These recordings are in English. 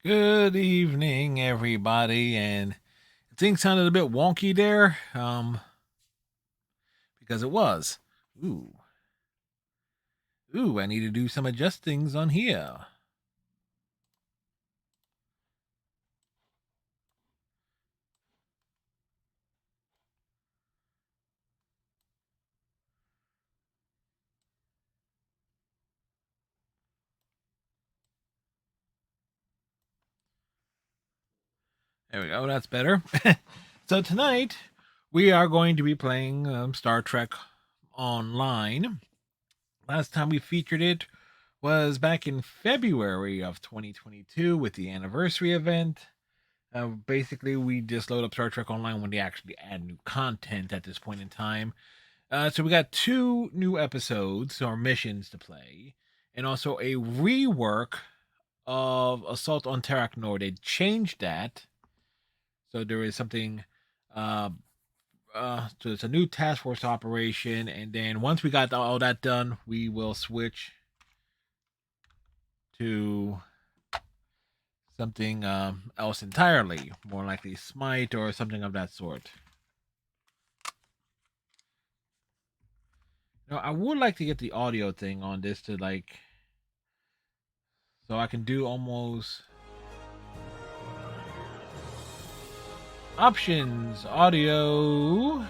Good evening, everybody. And things sounded a bit wonky there, because it was. Ooh, I need to do some adjustings on here. There we go. That's better. So tonight we are going to be playing Star Trek Online. Last time we featured it was back in February of 2022 with the anniversary event. Basically, we just load up Star Trek Online when they actually add new content at this point in time. So we got two new episodes or missions to play, and also a rework of Assault on Terraknor. They changed that, so there is something. Uh, so it's a new task force operation, and then once we got all that done, we will switch to something else entirely, more likely Smite or something of that sort. Now, I would like to get the audio thing on this to so I can do almost options, audio.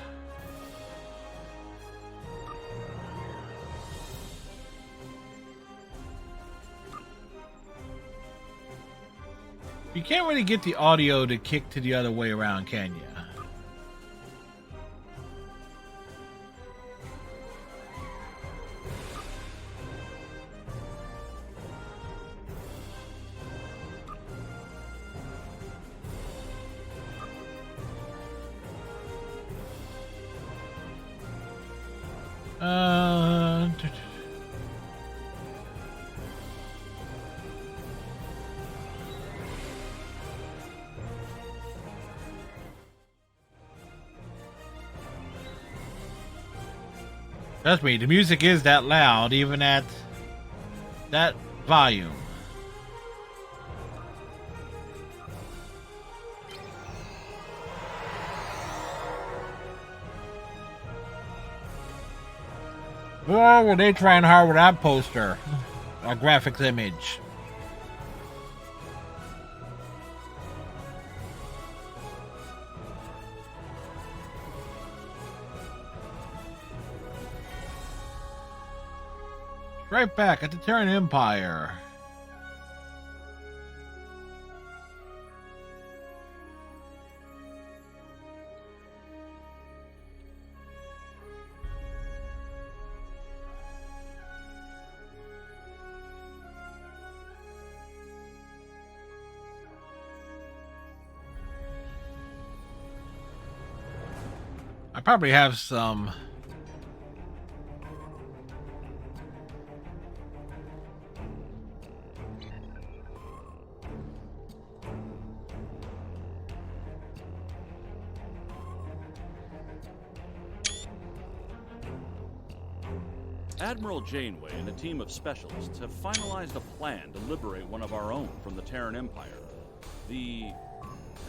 You can't really get the audio to kick to the other way around, can you? Uh, Trust me, the music is that loud, even at that volume. Boy, were they trying hard with that poster, a graphics image. Right back at the Terran Empire. I probably have some. Admiral Janeway and a team of specialists have finalized a plan to liberate one of our own from the Terran Empire. The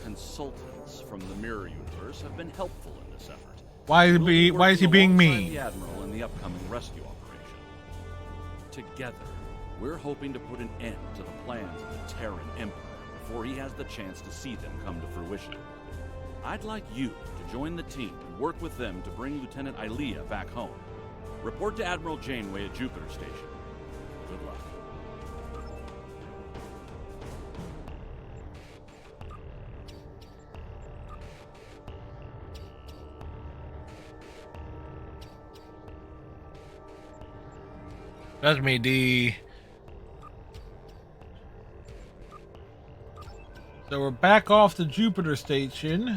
consultants from the Mirror Universe have been helpful in this effort. Why We'll be why is he working being alongside mean? the Admiral in the upcoming rescue operation. Together, we're hoping to put an end to the plans of the Terran Emperor before he has the chance to see them come to fruition. I'd like you to join the team and work with them to bring Lieutenant Ilea back home. Report to Admiral Janeway at Jupiter Station. Good luck. Trust me, D. So we're back off the Jupiter station.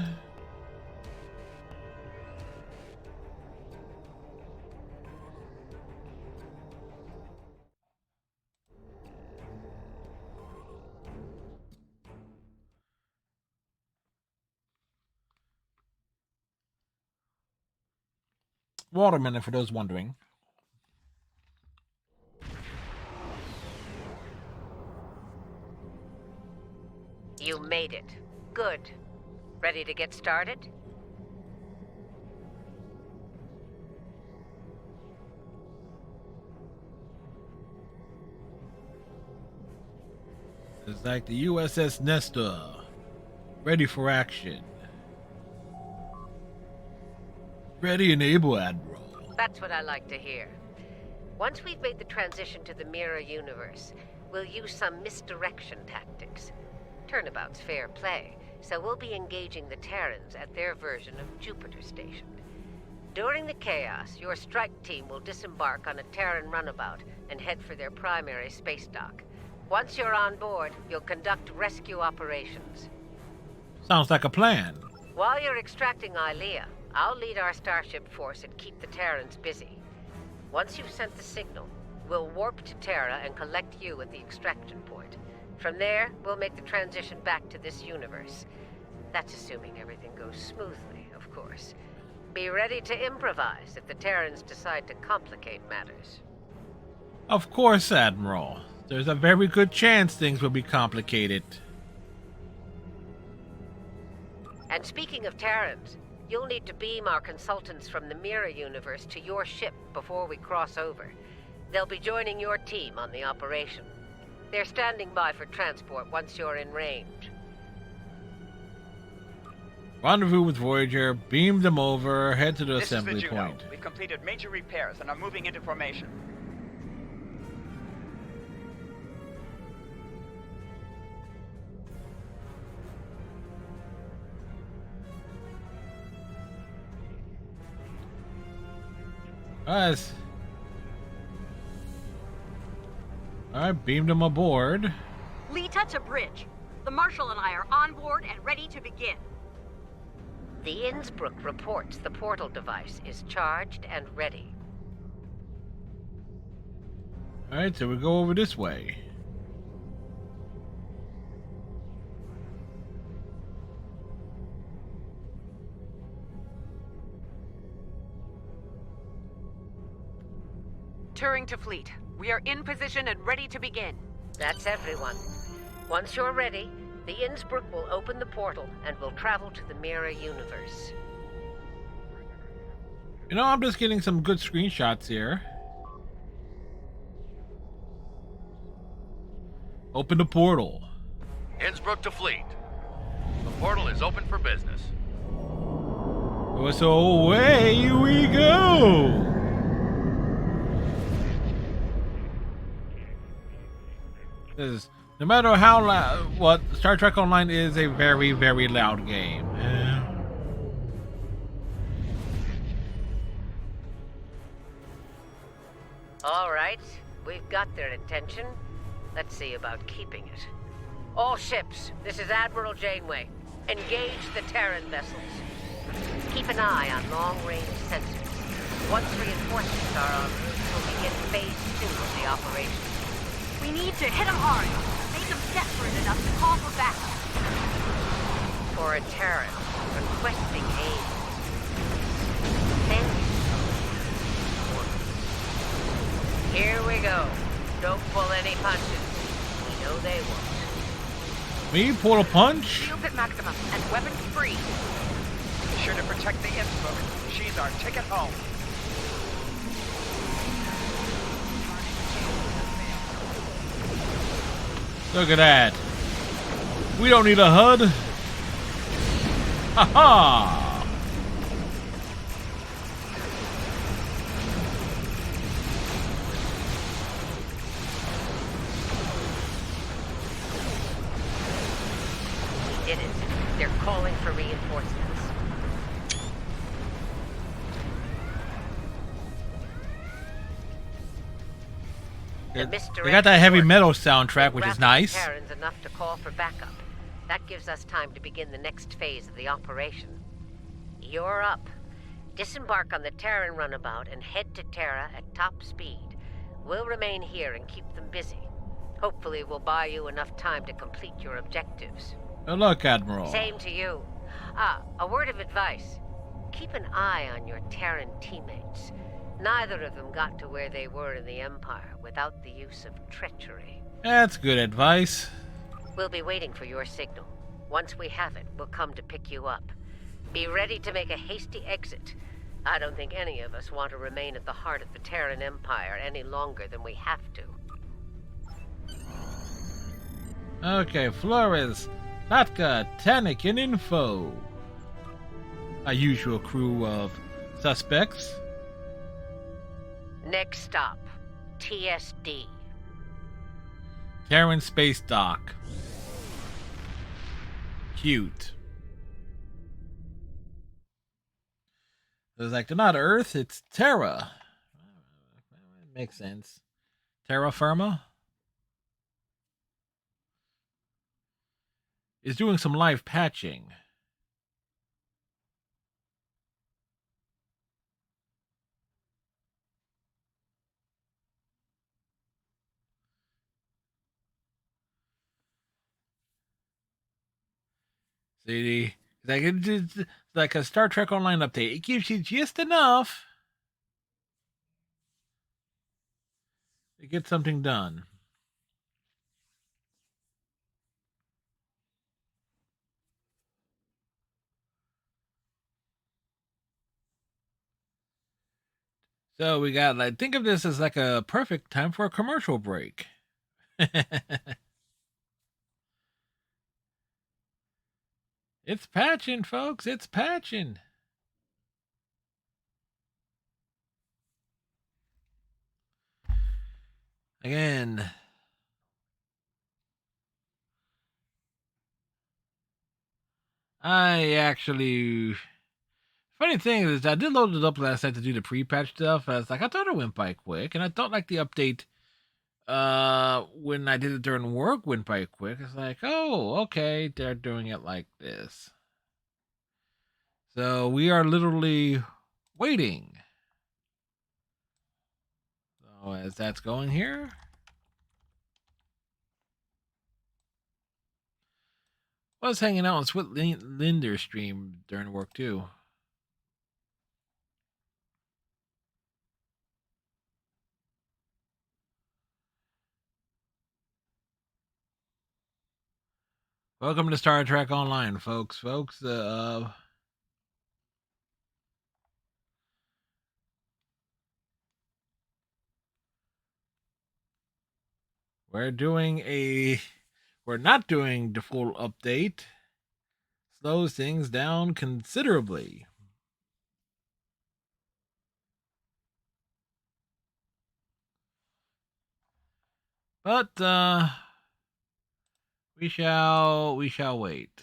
Watermelon, for those wondering. You made it. Good. Ready to get started? It's like the USS Nestor. Ready for action. Ready and able, Admiral. That's what I like to hear. Once we've made the transition to the mirror universe, we'll use some misdirection tactics. Turnabout's fair play, so we'll be engaging the Terrans at their version of Jupiter Station. During the chaos, your strike team will disembark on a Terran runabout and head for their primary space dock. Once you're on board, you'll conduct rescue operations. Sounds like a plan. While you're extracting Ilea, I'll lead our starship force and keep the Terrans busy. Once you've sent the signal, we'll warp to Terra and collect you at the extraction point. From there, we'll make the transition back to this universe. That's assuming everything goes smoothly, of course. Be ready to improvise if the Terrans decide to complicate matters. Of course, Admiral. There's a very good chance things will be complicated. And speaking of Terrans, you'll need to beam our consultants from the Mirror Universe to your ship before we cross over. They'll be joining your team on the operation. They're standing by for transport once you're in range. Rendezvous with Voyager, beam them over, head to the assembly This is the Juno. point. We've completed major repairs and are moving into formation. Alright, beam them aboard. Lita to bridge. The Marshal and I are on board and ready to begin. The Innsbruck reports the portal device is charged and ready. Alright, so we go over this way. Turing to fleet. We are in position and ready to begin. That's everyone. Once you're ready, the Innsbruck will open the portal and we'll travel to the Mirror Universe. You know, I'm just getting some good screenshots here. Open the portal. Innsbruck to fleet. The portal is open for business. So away we go. Is no matter how loud, what Star Trek Online is a very, very loud game. All right, we've got their attention. Let's see about keeping it. All ships, this is Admiral Janeway. Engage the Terran vessels. Keep an eye on long-range sensors. Once reinforcements are en route, we'll begin phase 2 of the operation. We need to hit them hard. Make them desperate enough to call for backup. For a Terran, requesting aid. Thank you. Here we go. Don't pull any punches. We know they won't. Me pull a punch? Shields at maximum and weapons free. Be sure to protect the Innsbruck. She's our ticket home. Look at that. We don't need a HUD. Ha ha! We did it. They're calling for reinforcements. They got that heavy metal soundtrack, which is nice. Terrans enough to call for backup. That gives us time to begin the next phase of the operation. You're up. Disembark on the Terran runabout and head to Terra at top speed. We'll remain here and keep them busy. Hopefully we'll buy you enough time to complete your objectives. Good luck, Admiral. Same to you. Ah, a word of advice. Keep an eye on your Terran teammates. Neither of them got to where they were in the Empire without the use of treachery. That's good advice. We'll be waiting for your signal. Once we have it, we'll come to pick you up. Be ready to make a hasty exit. I don't think any of us want to remain at the heart of the Terran Empire any longer than we have to. Okay, Flores, Latka, Tanik, and Info. A usual crew of suspects. Next stop, TSD. Terran Space Dock. Cute. It was like, they're not Earth, it's Terra. Makes sense. Terra Firma is doing some live patching. See, it's like a Star Trek Online update. It gives you just enough to get something done. So we got, like, think of this as like a perfect time for a commercial break. It's patching, folks. It's patching. Again, I actually. Funny thing is, I did load it up last night to do the pre-patch stuff. I was like, I thought it went by quick, and I thought like the update, when I did it during work, went by quick. It's like, oh, okay, they're doing it like this. So we are literally waiting. So as that's going here, I was hanging out on Sweet Linder's stream during work too. Welcome to Star Trek Online, folks. We're not doing the full update. Slows things down considerably. But we shall wait.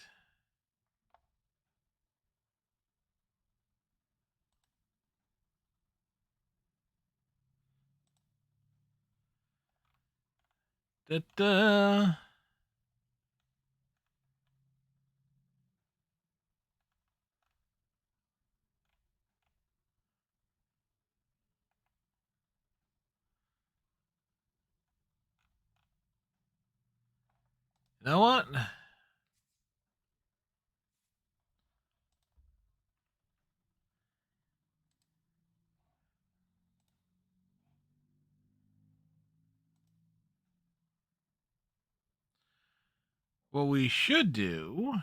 Da-da. You know what? What we should do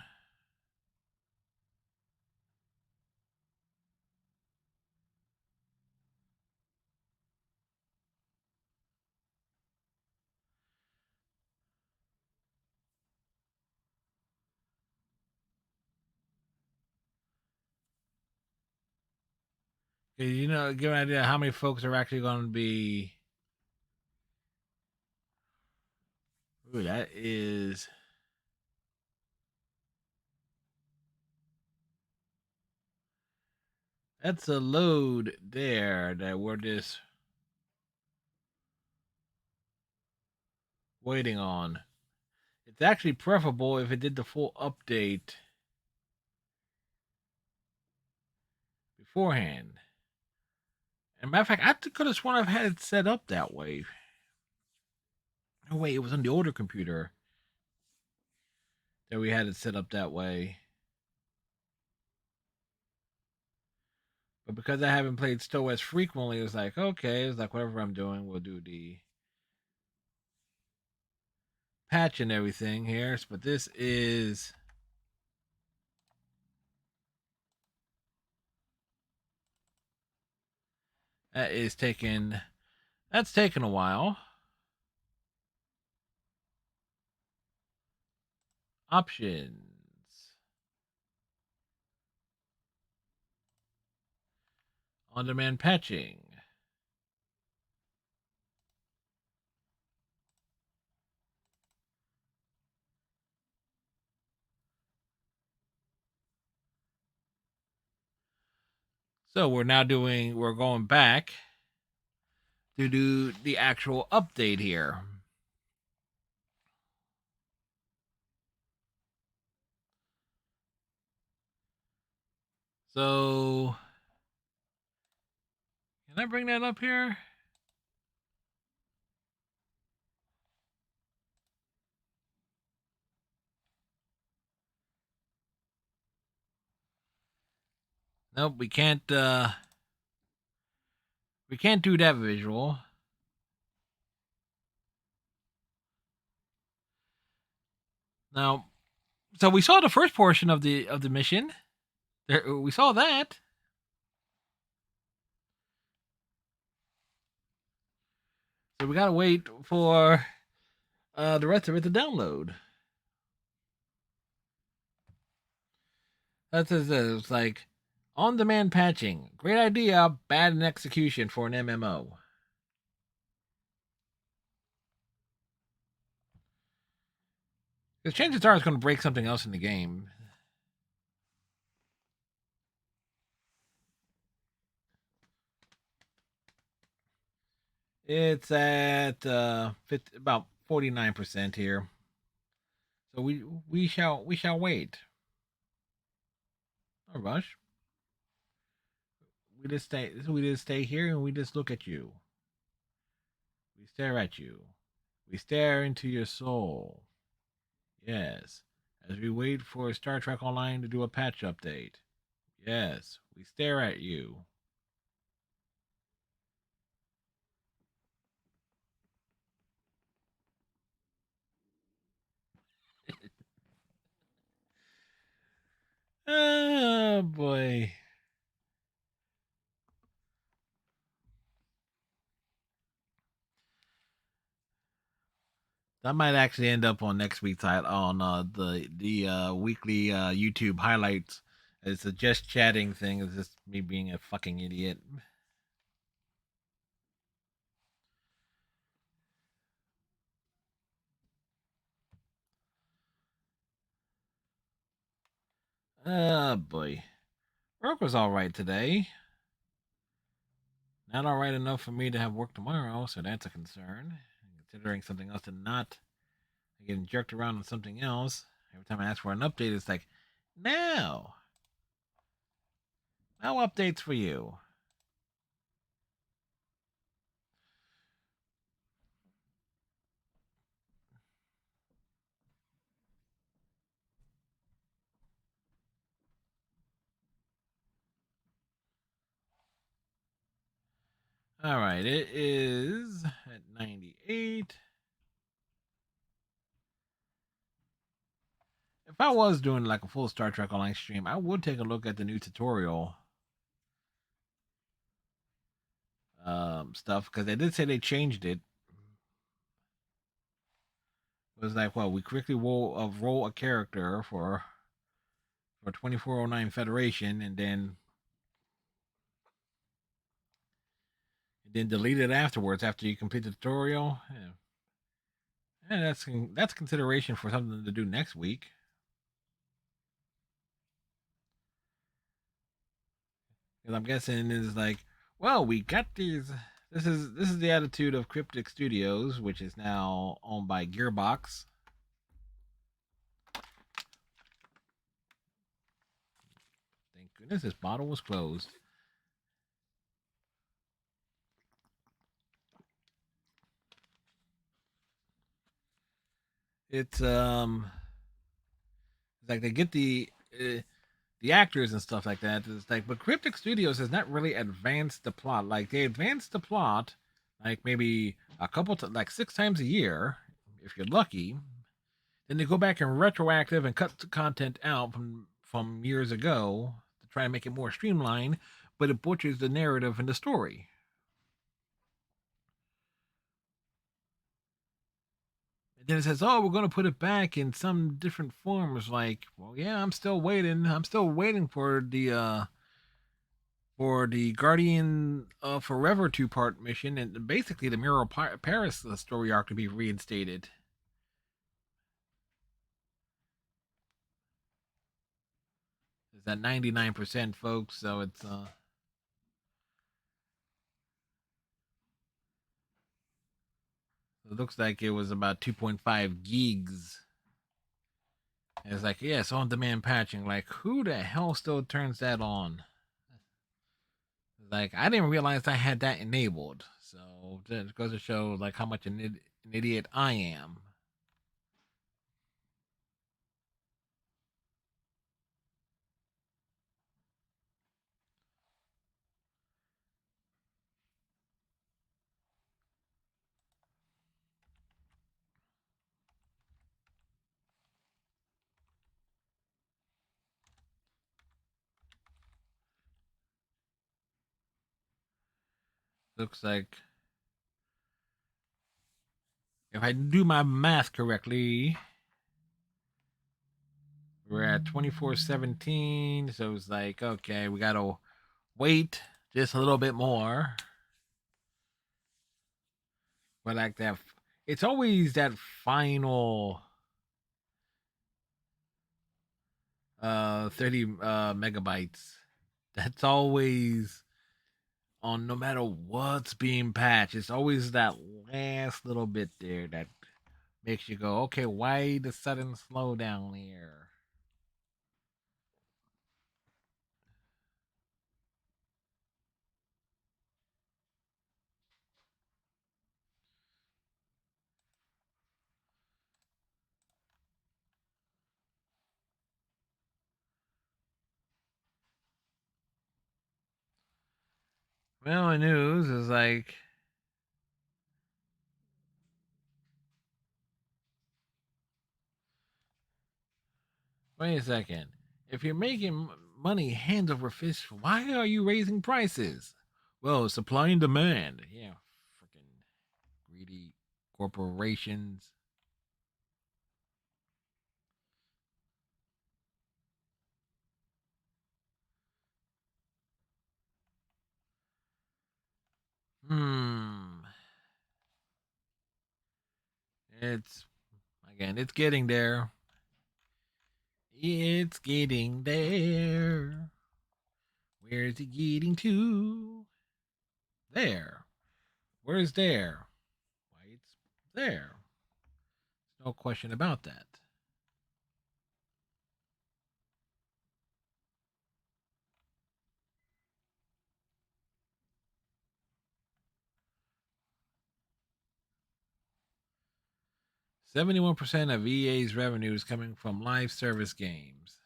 is, give an idea how many folks are actually going to be. Ooh, that's a load there that we're just waiting on. It's actually preferable if it did the full update beforehand. And matter of fact, I could have sworn I've had it set up that way. No way, it was on the older computer that we had it set up that way. But because I haven't played StoS frequently, it was like, okay, it's like whatever I'm doing, we'll do the patch and everything here. But this is That's taken a while. Options. On-demand patching. So we're going back to do the actual update here. So, can I bring that up here? Nope, we can't do that visual. Now, so we saw the first portion of the mission. We saw that. So we gotta wait for the rest of it to download. That's it's like on-demand patching. Great idea, bad in execution for an MMO. Because chances are it's going to break something else in the game. It's at about 49% here. So we shall wait. No rush. We just stay here and we just look at you. We stare at you. We stare into your soul. Yes. As we wait for Star Trek Online to do a patch update. Yes, we stare at you. Oh boy. That might actually end up on next week's on the weekly YouTube highlights. It's a just chatting thing. It's just me being a fucking idiot. Boy. Work was alright today. Not alright enough for me to have work tomorrow, so that's a concern. Considering something else to not getting jerked around on something else. Every time I ask for an update, it's like, no. No updates for you. All right, it is at 98. If I was doing like a full Star Trek Online stream, I would take a look at the new tutorial stuff because they did say they changed it. It was like, well, we quickly roll a character for 2409 Federation, and then delete it afterwards after you complete the tutorial. Yeah, that's consideration for something to do next week. Because I'm guessing is like, well, we got these. This is the attitude of Cryptic Studios, which is now owned by Gearbox. Thank goodness this bottle was closed. It's like they get the actors and stuff like that. It's like, but Cryptic Studios has not really advanced the plot. Like they advance the plot, like maybe a couple to like 6 times a year, if you're lucky. Then they go back and retroactive and cut the content out from years ago to try and make it more streamlined, but it butchers the narrative and the story. And then it says, "Oh, we're going to put it back in some different forms." Like, well, yeah, I'm still waiting. I'm still waiting for the Guardian of Forever 2-part mission, and basically the Mirror Paris story arc to be reinstated. It's at 99%, folks. So it's. It looks like it was about 2.5 gigs. And it's like, yeah, it's on demand patching. Like, who the hell still turns that on? Like, I didn't realize I had that enabled. So that goes to show like how much an idiot I am. Looks like if I do my math correctly, we're at 2417. So it's like, okay, we gotta wait just a little bit more. But like that, it's always that final 30 megabytes. That's always on, no matter what's being patched. It's always that last little bit there that makes you go, okay, why the sudden slowdown here? Well, the news is like, wait a second. If you're making money hand over fist, why are you raising prices? Well, supply and demand. Yeah, freaking greedy corporations. Hmm. It's again, it's getting there. It's getting there. Where's it getting to? There. Where's there? Why, it's there. There's no question about that. 71% of EA's revenue is coming from live service games.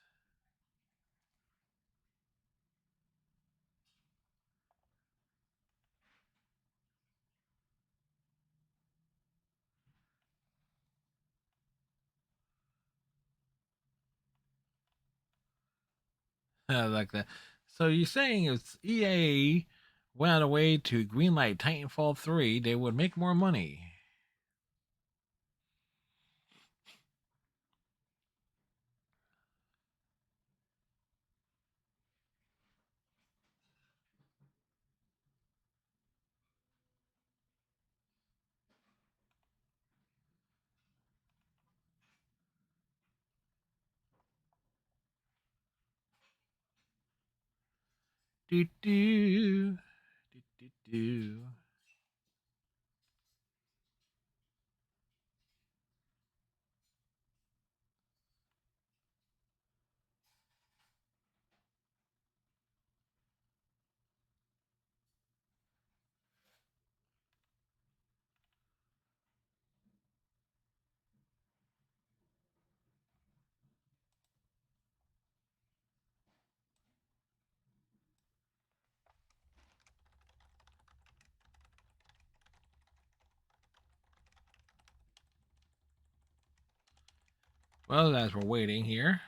I like that. So you're saying if EA went away to greenlight Titanfall 3, they would make more money. Do do do. Well, as we're waiting here,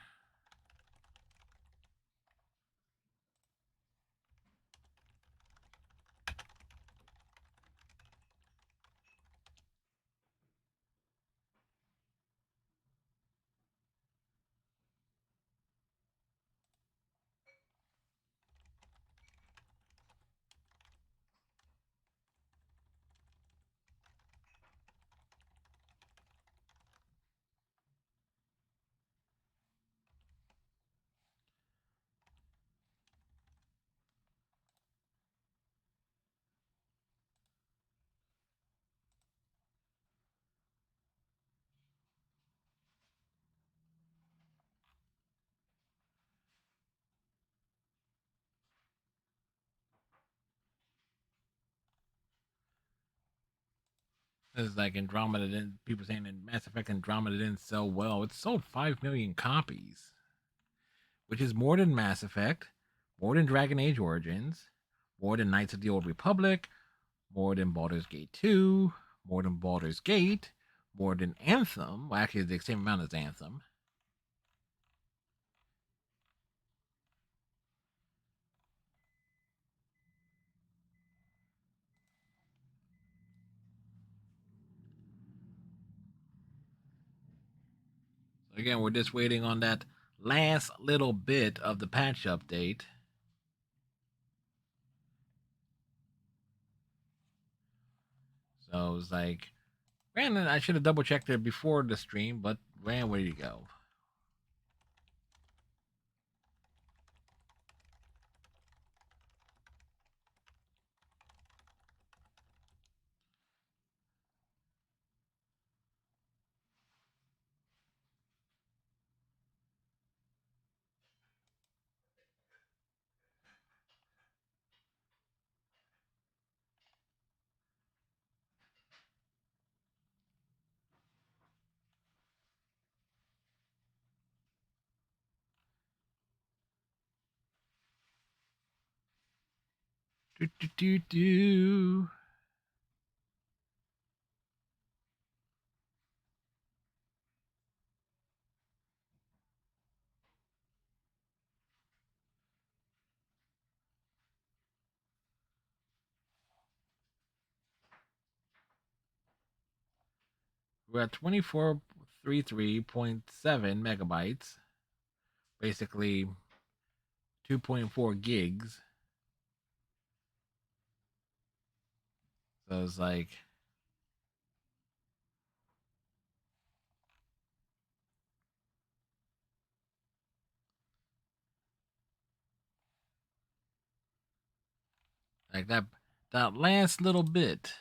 It's like Andromeda didn't. People saying that Mass Effect Andromeda didn't sell well. It sold 5 million copies, which is more than Mass Effect, more than Dragon Age Origins, more than Knights of the Old Republic, more than Baldur's Gate 2, more than Baldur's Gate, more than Anthem. Well, actually, the same amount as Anthem. So again, we're just waiting on that last little bit of the patch update. So it's like, Brandon, I should have double checked it before the stream, but Brandon, where do you go? Do, do, do, do. We're at 2433.7 megabytes, basically 2.4 gigs. So it's like that last little bit.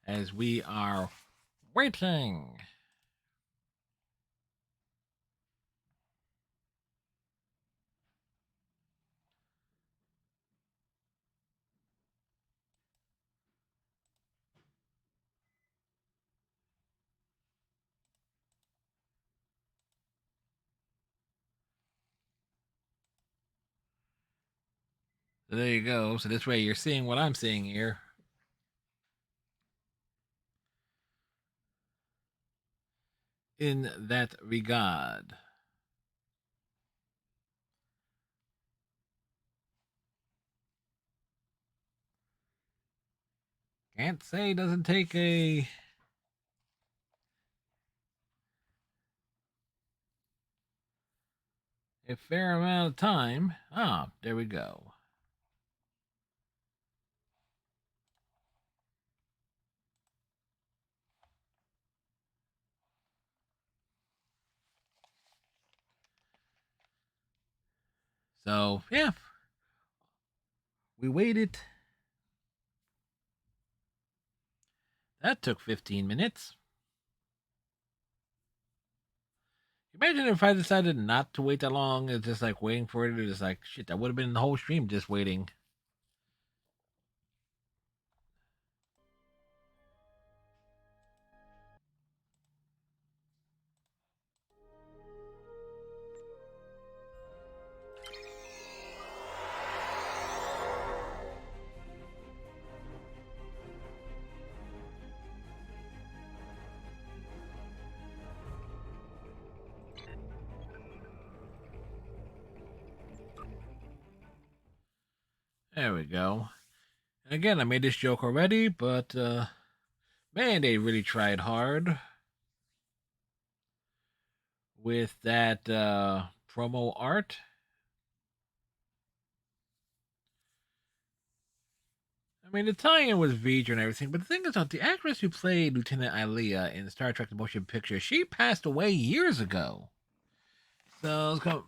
As we are waiting. So there you go. So this way you're seeing what I'm seeing here. In that regard. Can't say it doesn't take a fair amount of time. Ah, there we go. So, yeah. We waited. That took 15 minutes. Imagine if I decided not to wait that long. It's just like waiting for it. It's like, shit, that would have been the whole stream just waiting. There we go. And again, I made this joke already, but man, they really tried hard with that promo art. I mean, the tie-in was V'ger and everything, but the thing is, the actress who played Lieutenant Ilea in Star Trek: The Motion Picture, she passed away years ago. So it's come.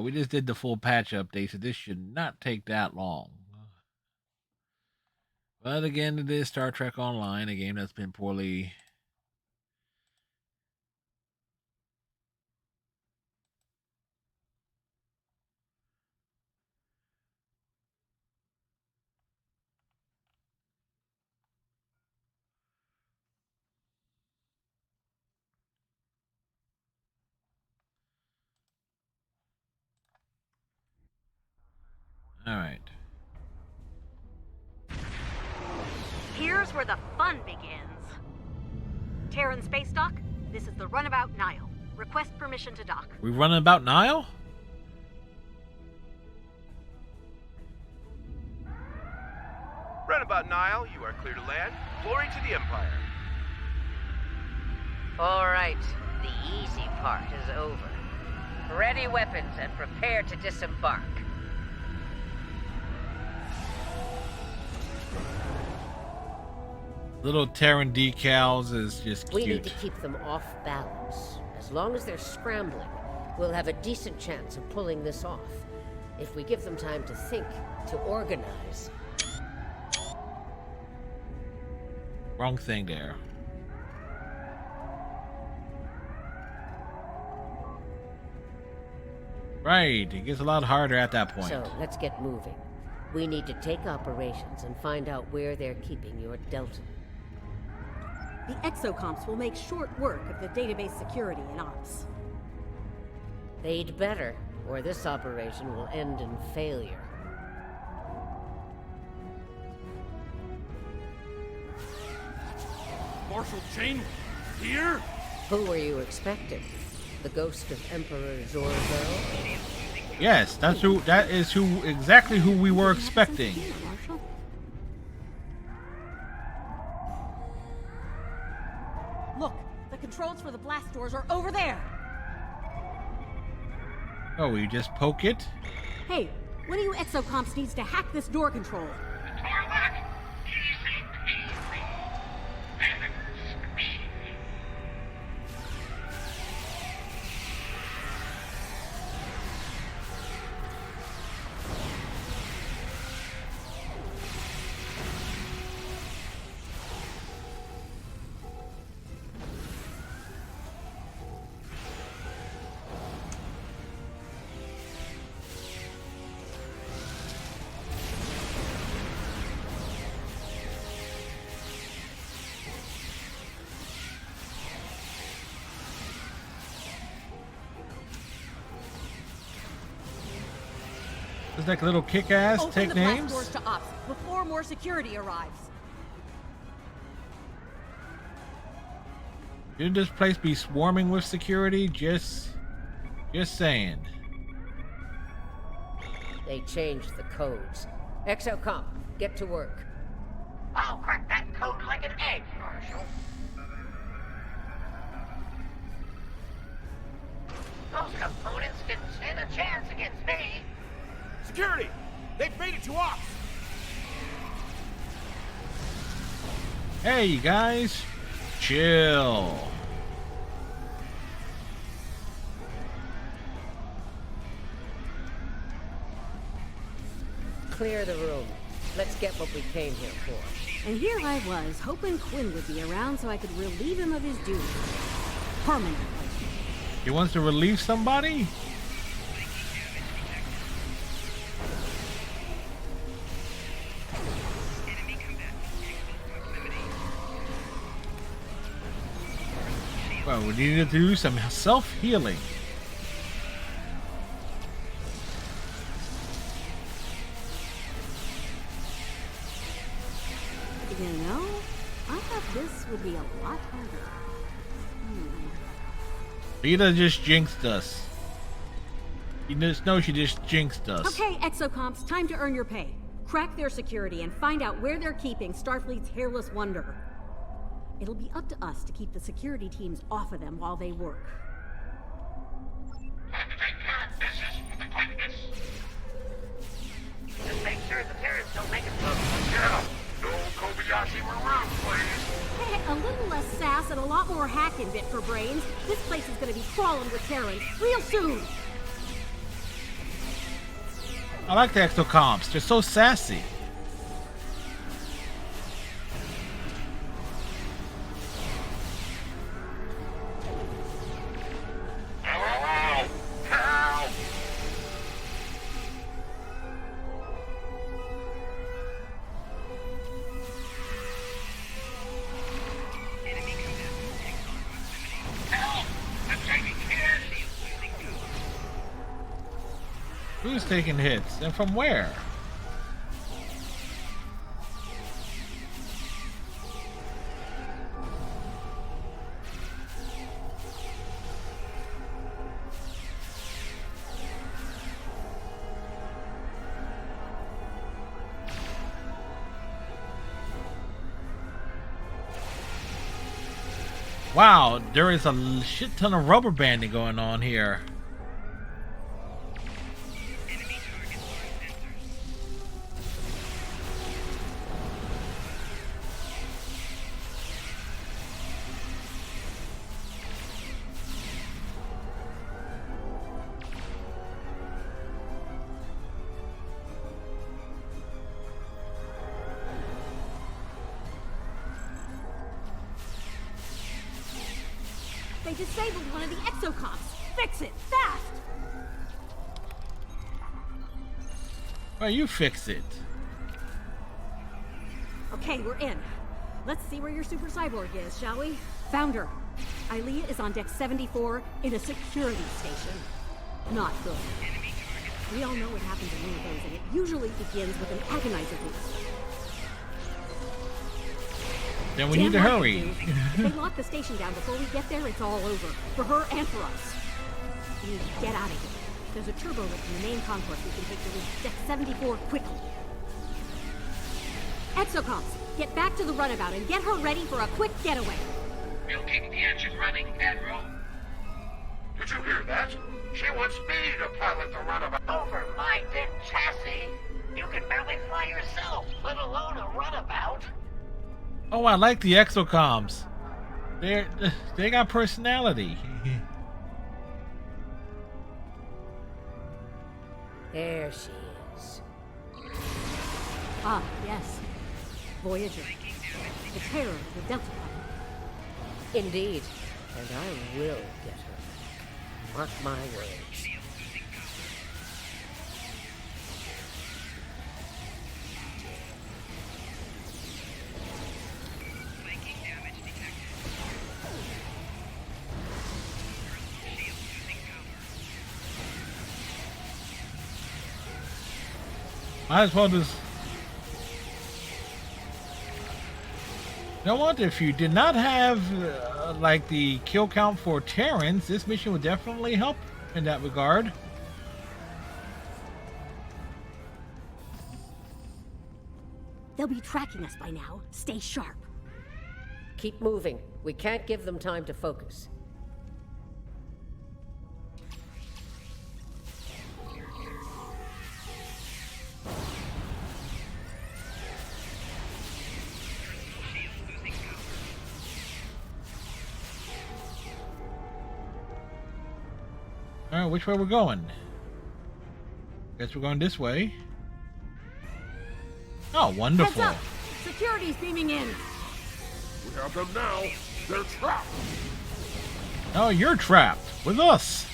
We just did the full patch update, so this should not take that long. But again, it is Star Trek Online, a game that's been poorly. All right. Here's where the fun begins. Terran Space Dock, this is the Runabout Nile. Request permission to dock. We running about Nile? Runabout Nile, you are clear to land. Glory to the Empire. All right, the easy part is over. Ready weapons and prepare to disembark. Little Terran decals is just We cute. need to keep them off balance. As long as they're scrambling, we'll have a decent chance of pulling this off. If we give them time to think, to organize. Wrong thing there. Right, it gets a lot harder at that point. So, let's get moving. We need to take operations and find out where they're keeping your Delta. The exocomps will make short work of the database security and ops. They'd better, or this operation will end in failure. Marshal Janeway, here? Who were you expecting? The ghost of Emperor Zorgo? Yes, that is exactly who we were expecting. Look, the controls for the blast doors are over there. Oh, we just poke it? Hey, one of you exocomps needs to hack this door control. It's like little kick-ass Open take the blast names. doors to ops before more security arrives. Shouldn't this place be swarming with security? Just saying. They changed the codes. Exocomp, get to work. I'll crack that code like an egg, Marshal. Those components didn't stand a chance against me. Security! They've made it to ops! Hey, you guys. Chill. Clear the room. Let's get what we came here for. And here I was, hoping Quinn would be around so I could relieve him of his duties. Permanently. He wants to relieve somebody? Well, we need to do some self-healing. You know, I thought this would be a lot harder. Rita just jinxed us. You just know she just jinxed us. Okay, exocomps, time to earn your pay. Crack their security and find out where they're keeping Starfleet's Hairless Wonder. It'll be up to us to keep the security teams off of them while they work. Just make sure the terrorists don't make it close. Yeah, no Kobayashi Maru, please. Hey, a little less sass and a lot more hack and bit for brains. This place is gonna be crawling with Terrans real soon. I like the exocomps. They're so sassy. Who's taking hits? And from where? Wow, there is a shit ton of rubber banding going on here. They disabled one of the exocoms. Fix it, fast! Well, you fix it. Okay, we're in. Let's see where your super cyborg is, shall we? Found her. Ilea is on deck 74 in a security station. Not good. We all know what happens in one of those, and it usually begins with an agonizer boost. Then we need to hurry. If they lock the station down before we get there, it's all over. For her and for us. We need to get out of here. There's a turbo lift in the main concourse we can take to reach deck 74 quickly. Exocoms, get back to the runabout and get her ready for a quick getaway. We'll keep the engine running, Admiral. Did you hear that? She wants me to pilot the runabout. Over my dead chassis? You can barely fly yourself, let alone a runabout. Oh, I like the exocoms. They got personality. There she is. Ah, yes. Voyager. The terror of the Delta Quadrant. Indeed. And I will get her back. Mark my words. Might as well just. You know what? If you did not have like the kill count for Terrans, this mission would definitely help in that regard. They'll be tracking us by now. Stay sharp. Keep moving. We can't give them time to focus. Alright, which way we're going? Guess we're going this way. Oh, wonderful. Heads up! Security's beaming in. We have them now. They're trapped. Oh, you're trapped with us.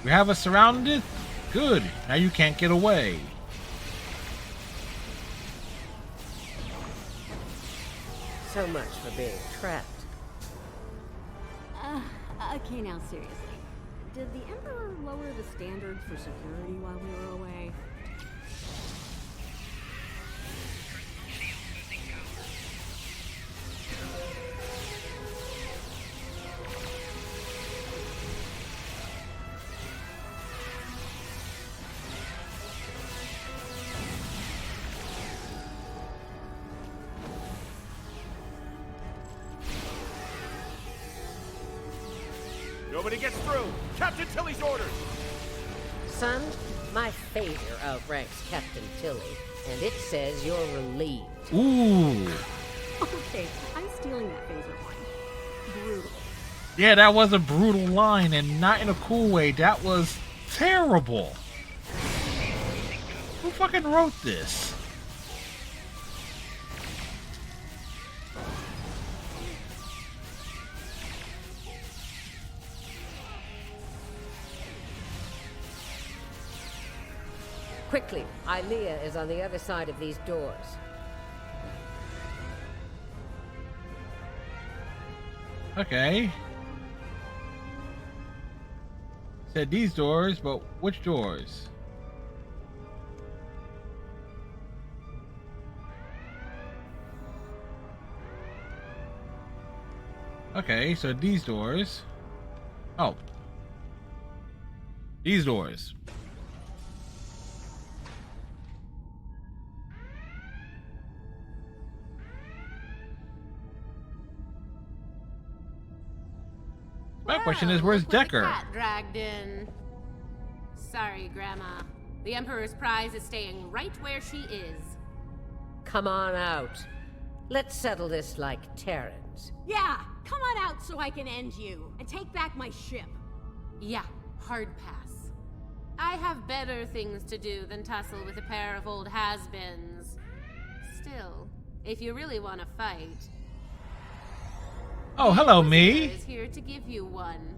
You have us surrounded? Good. Now you can't get away. So much for being trapped. Okay, now seriously. Did the Emperor lower the standards for security while we were away? Nobody gets through. Captain Tilly's orders. Son, my phaser outranks Captain Tilly, and it says you're relieved. Ooh. Okay, I'm stealing that phaser line. Brutal. Yeah, that was a brutal line, and not in a cool way. That was terrible. Who fucking wrote this? Quickly, Ilea is on the other side of these doors. Okay. Said these doors, but which doors? Okay, so these doors. Oh. These doors. My question is, where's Decker? The cat dragged in. Sorry, Grandma. The Emperor's prize is staying right where she is. Come on out. Let's settle this like Terrans. Yeah, come on out so I can end you and take back my ship. Yeah, hard pass. I have better things to do than tussle with a pair of old has-beens. Still, if you really want to fight... Oh, hello, the me. Inquisitor is here to give you one.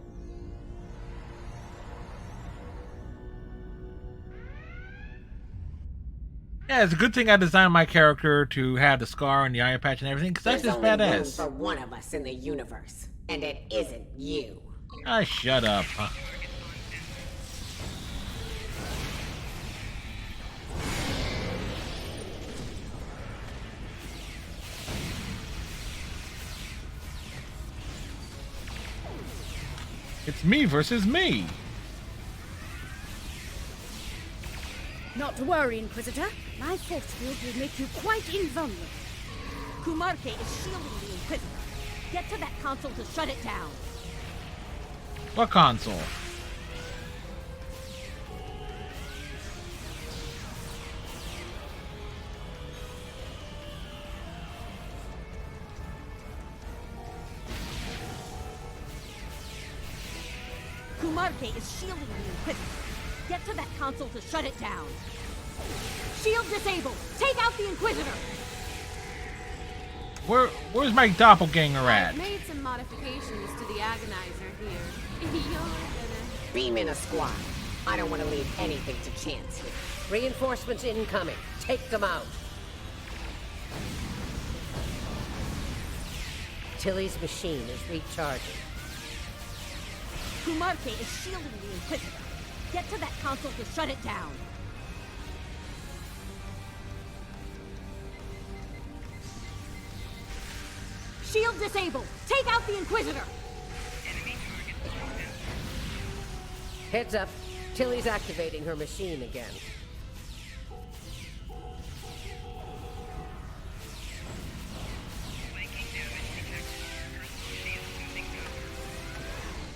Yeah, it's a good thing I designed my character to have the scar and the eye patch and everything, because that's just There's only room badass. for one of us in the universe, and it isn't you. Ah, shut up. It's me versus me. Not to worry, Inquisitor. My force field will make you quite invulnerable. Kumarke is shielding the Inquisitor. Get to that console to shut it down. What console? Kumarke is shielding the Inquisitor. Get to that console to shut it down. Shield disabled. Take out the Inquisitor. Where's my doppelganger at? I've made some modifications to the Agonizer here. You're gonna... Beam in a squad. I don't want to leave anything to chance here. Reinforcements incoming. Take them out. Tilly's machine is recharging. Kumarke is shielding the Inquisitor. Get to that console to shut it down. Shield disabled. Take out the Inquisitor. Heads up. Tilly's activating her machine again.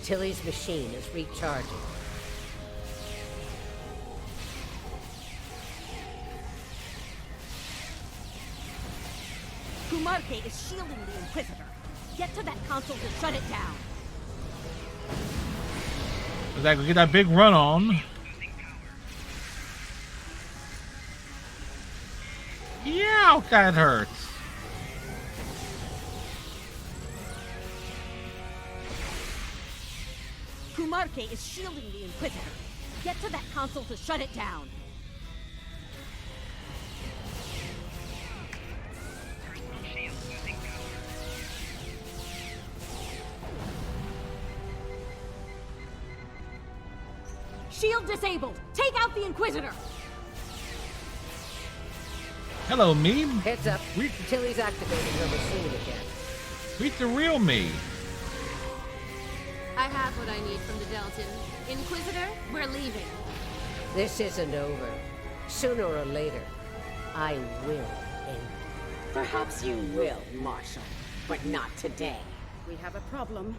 Tilly's machine is recharging. Kumarke is shielding the Inquisitor. Get to that console to shut it down. Cause I could get that big run on. Yeah, that hurts. Kumarke is shielding the Inquisitor. Get to that console to shut it down. Shield disabled. Take out the Inquisitor. Hello, me. Heads up. Tilly's activating her machine again. Meet the real me. I have what I need from the Delton. Inquisitor, we're leaving. This isn't over. Sooner or later, I will end. Perhaps you will, Marshal, but not today. We have a problem.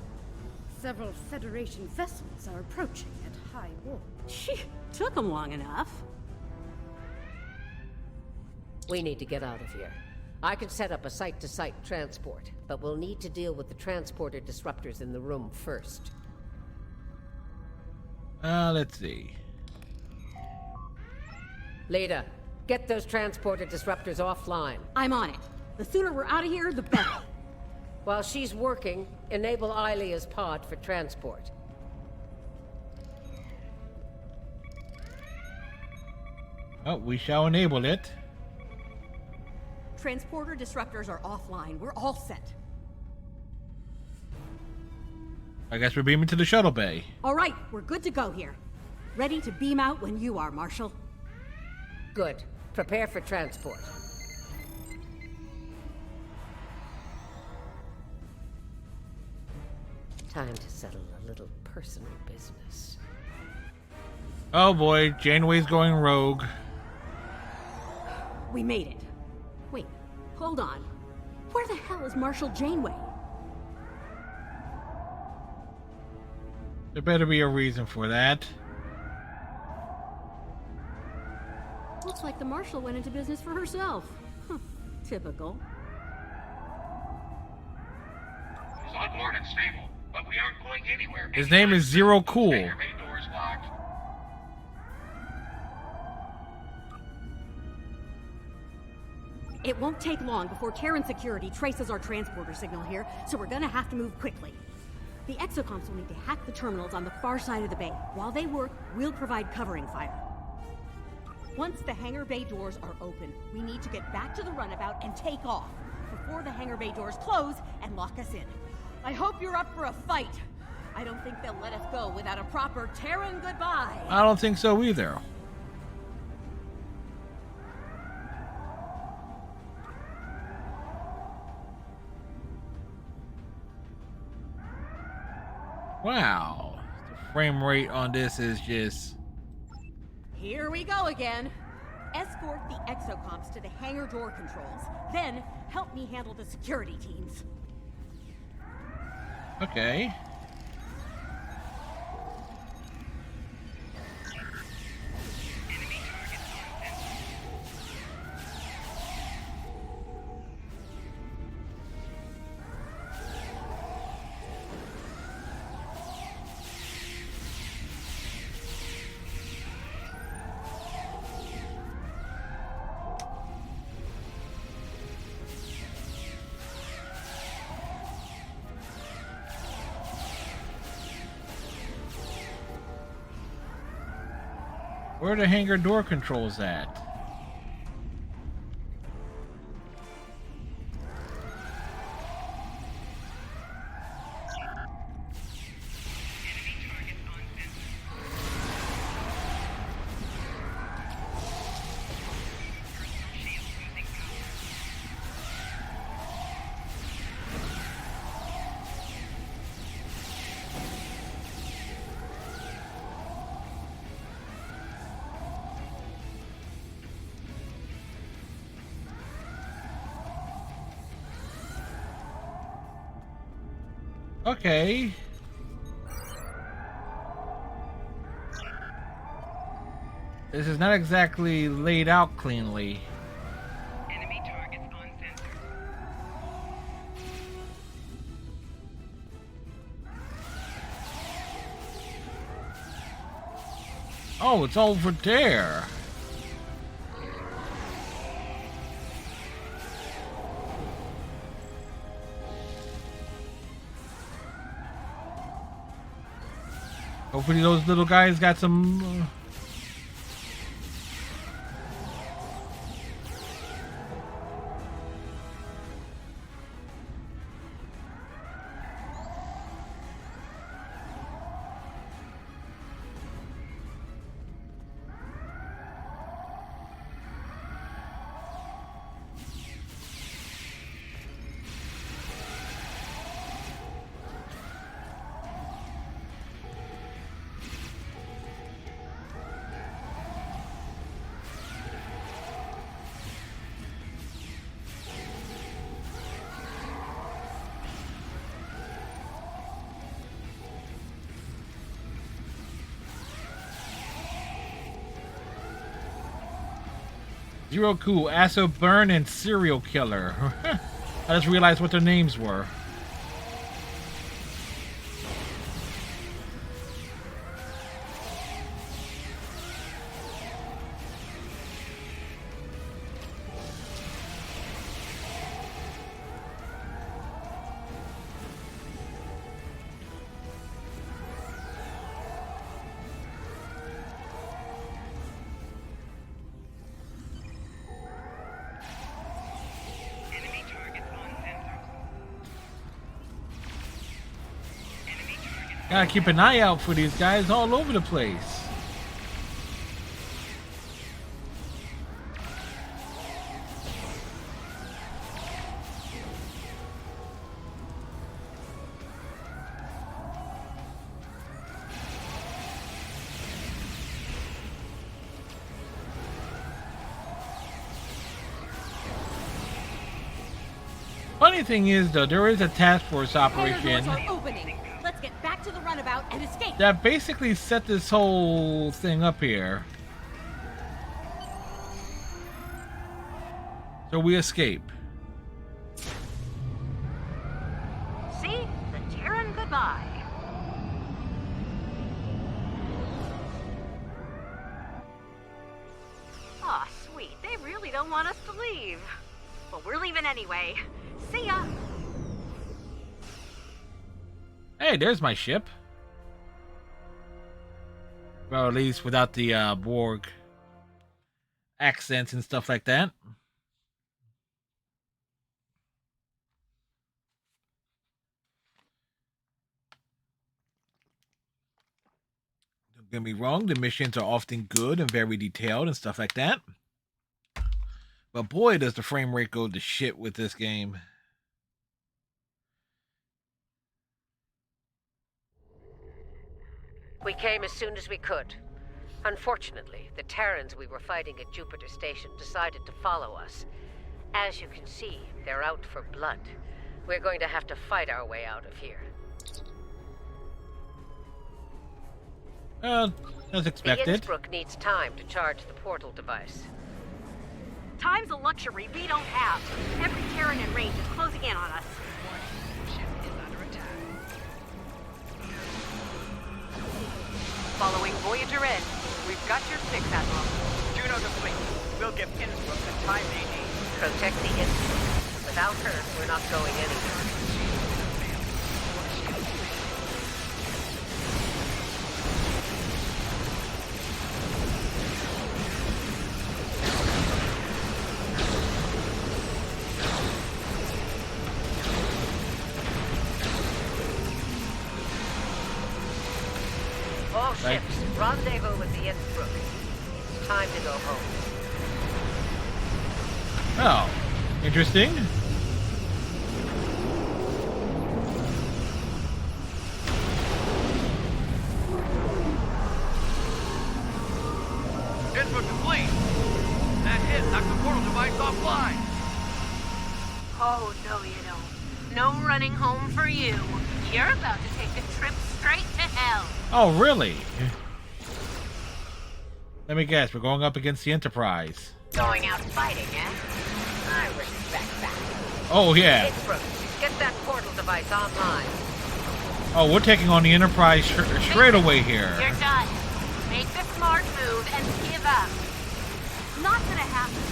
Several Federation vessels are approaching at high warp. Gee, took them long enough. We need to get out of here. I can set up a site-to-site transport, but we'll need to deal with the transporter disruptors in the room first. Let's see. Leda, get those transporter disruptors offline. I'm on it. The sooner we're out of here, the better. While she's working, enable Ilea's pod for transport. Oh, we shall enable it. Transporter disruptors are offline. We're all set. I guess we're beaming to the shuttle bay. All right, we're good to go here. Ready to beam out when you are, Marshal. Good. Prepare for transport. Time to settle a little personal business. Oh boy, Janeway's going rogue. We made it. Wait, hold on. Where the hell is Marshal Janeway? There better be a reason for that. Looks like the Marshal went into business for herself. Typical. He's on board and stable, but we aren't going anywhere. His name is Zero Cool. Hangar bay doors locked. It won't take long before Terran security traces our transporter signal here, so we're gonna have to move quickly. The exocomps will need to hack the terminals on the far side of the bay. While they work, we'll provide covering fire. Once the hangar bay doors are open, we need to get back to the runabout and take off before the hangar bay doors close and lock us in. I hope you're up for a fight. I don't think they'll let us go without a proper Terran goodbye. I don't think so either. Wow, the frame rate on this is just... Here we go again. Escort the exocomps to the hangar door controls. Then, help me handle the security teams. Okay. Where are the hangar door controls at? Okay. This is not exactly laid out cleanly. Enemy targets on sensor. Oh, it's over there. Hopefully those little guys got some... Zero Cool, Asso Burn, and Serial Killer. I just realized what their names were. Gotta keep an eye out for these guys all over the place. Funny thing is, though, there is a task force operation Are opening. Let's get back to the runabout and escape. that basically set this whole thing up here. So we escape. See? The Terran goodbye. Aw, sweet. They really don't want us to leave. Well, we're leaving anyway. See ya! Hey, there's my ship. Well, at least without the Borg accents and stuff like that. Don't get me wrong, the missions are often good and very detailed and stuff like that. But boy, does the frame rate go to shit with this game. We came as soon as we could. Unfortunately, the Terrans we were fighting at Jupiter Station decided to follow us. As you can see, they're out for blood. We're going to have to fight our way out of here. As expected. The Innsbruck needs time to charge the portal device. Time's a luxury we don't have. Every Terran in range is closing in on us. Following Voyager in. We've got your 6, Admiral. Juno to fleet. We'll give Innsbruck the time they need. Protect the Innsbruck. Without her, we're not going anywhere. All ships, rendezvous with the Innsbruck. It's time to go home. Oh, interesting. Innsbruck to fleet. That hit knocked the portal device offline. Oh, no, you don't. No running home for you. You're about to take a trip straight to hell. Oh, really? Let me guess, we're going up against the Enterprise. Going out fighting, eh? I respect that. Oh, yeah. Innsbruck, get that portal device online. Oh, we're taking on the Enterprise straight away here. You're done. Make the smart move and give up. Not gonna happen.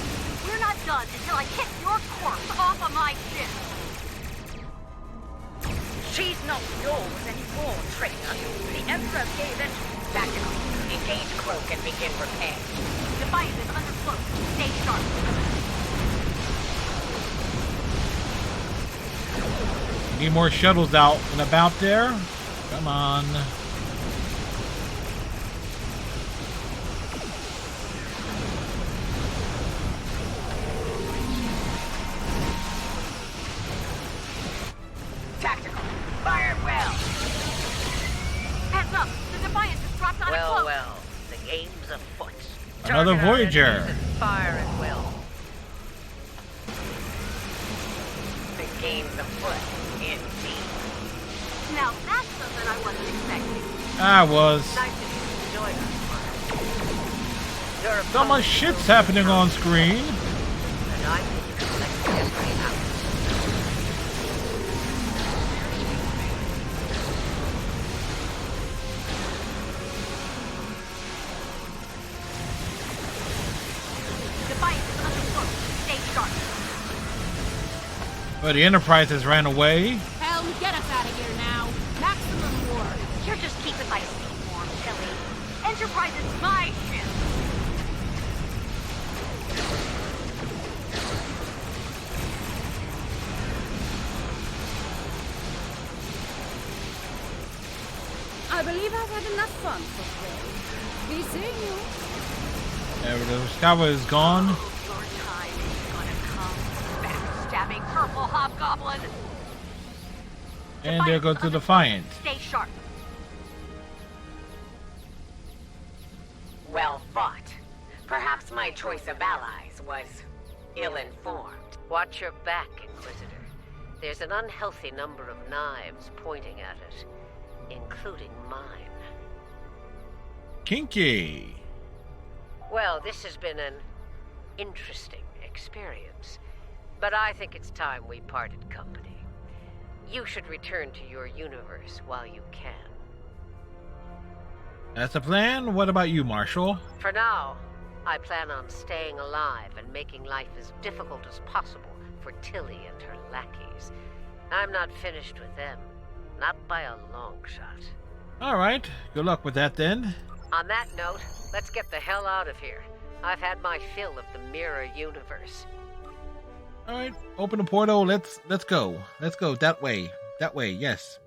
We're not done until I kick your corpse off of my ship. She's not yours anymore, traitor. The Emperor gave it. Back up. Engage cloak and begin repair. Defiant is under cloak. Stay sharp. Need more shuttles out and about there. Come on. Tactical. Fire well. Heads up. The Defiant has dropped on a cloak. Well, the game's afoot. Another Target our Voyager. enemies and fire at will. The game's afoot, indeed. Now that's something I wasn't expecting. I was. Nice of you to join us, Mara. So much shit's happening on screen. And I think you can let me get right out. Defiant is under cloak. Stay sharp. But the Enterprise has ran away. Helm, get us out of here now. Maximum war. You're just keeping my seat warm, Tilly. Enterprise is my ship. I believe I've had enough fun for today. Be seeing you. There we go. Scava is gone. Your time is gonna come. Backstabbing purple hobgoblin. And there goes the Defiant. Stay sharp. Well fought. Perhaps my choice of allies was ill-informed. Watch your back, Inquisitor. There's an unhealthy number of knives pointing at it, including mine. Kinky. Well, this has been an interesting experience, but I think it's time we parted company. You should return to your universe while you can. That's the plan. What about you, Marshall? For now, I plan on staying alive and making life as difficult as possible for Tilly and her lackeys. I'm not finished with them. Not by a long shot. All right. Good luck with that then. On that note, let's get the hell out of here. I've had my fill of the mirror universe. All right. Open the portal. Let's go. Let's go that way. That way. Yes.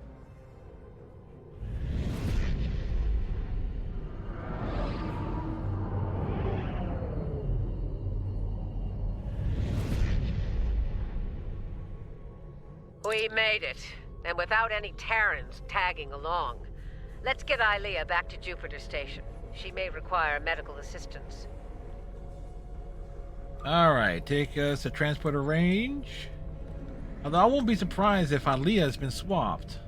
We made it, and without any Terrans tagging along. Let's get Ilea back to Jupiter Station. She may require medical assistance. Alright, take us to transporter range. Although I won't be surprised if Ilea has been swapped.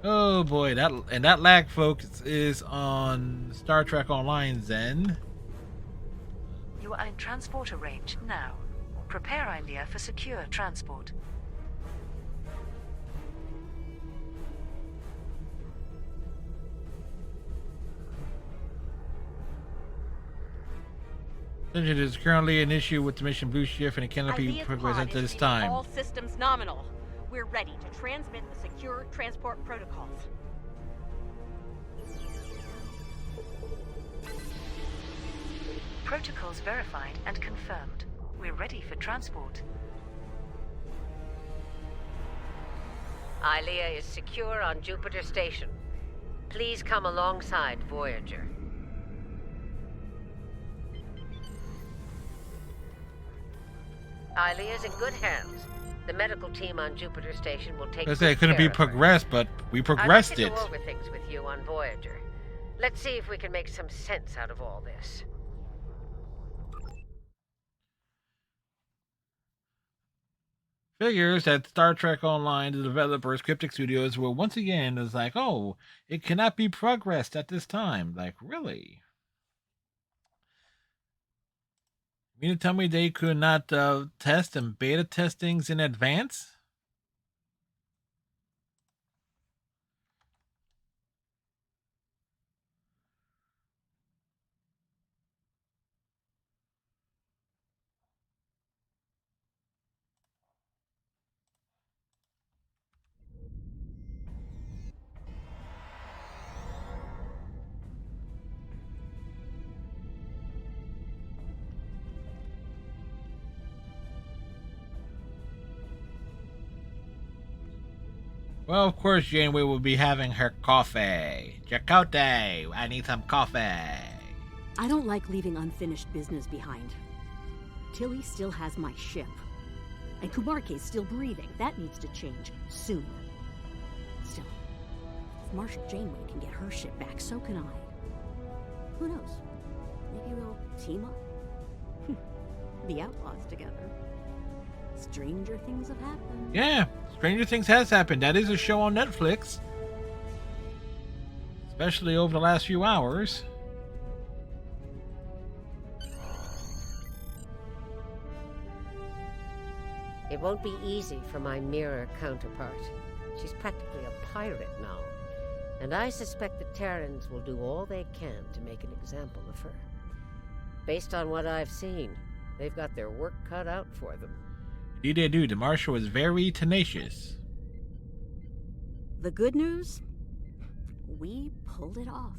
Oh boy, that lag, folks, is on Star Trek Online Zen. You are in transporter range now. Prepare Ilea for secure transport. There is currently an issue with the mission Blue Shift and it cannot be progressed at this time. All systems nominal. We're ready to transmit the secure transport protocols. Protocols verified and confirmed. We're ready for transport. Ilea is secure on Jupiter Station. Please come alongside Voyager. Ilea's in good hands. The medical team on Jupiter Station will take. I say it couldn't be progressed, but we progressed it. I'd like to go over things with you on Voyager. Let's see if we can make some sense out of all this. Figures that Star Trek Online, the developers, Cryptic Studios, were once again is like, oh, it cannot be progressed at this time. Like, really? You mean to tell me they could not test and beta test things in advance? Well, of course, Janeway will be having her coffee. Chakotay, I need some coffee. I don't like leaving unfinished business behind. Tilly still has my ship. And Kubarke's still breathing. That needs to change soon. Still, if Marshal Janeway can get her ship back, so can I. Who knows? Maybe we'll team up. The Outlaws together. Stranger things have happened. Yeah, Stranger Things has happened. That is a show on Netflix. Especially over the last few hours. It won't be easy for my mirror counterpart. She's practically a pirate now. And I suspect the Terrans will do all they can to make an example of her. Based on what I've seen, they've got their work cut out for them. Indeed they do. The Marshal is very tenacious. The good news? We pulled it off.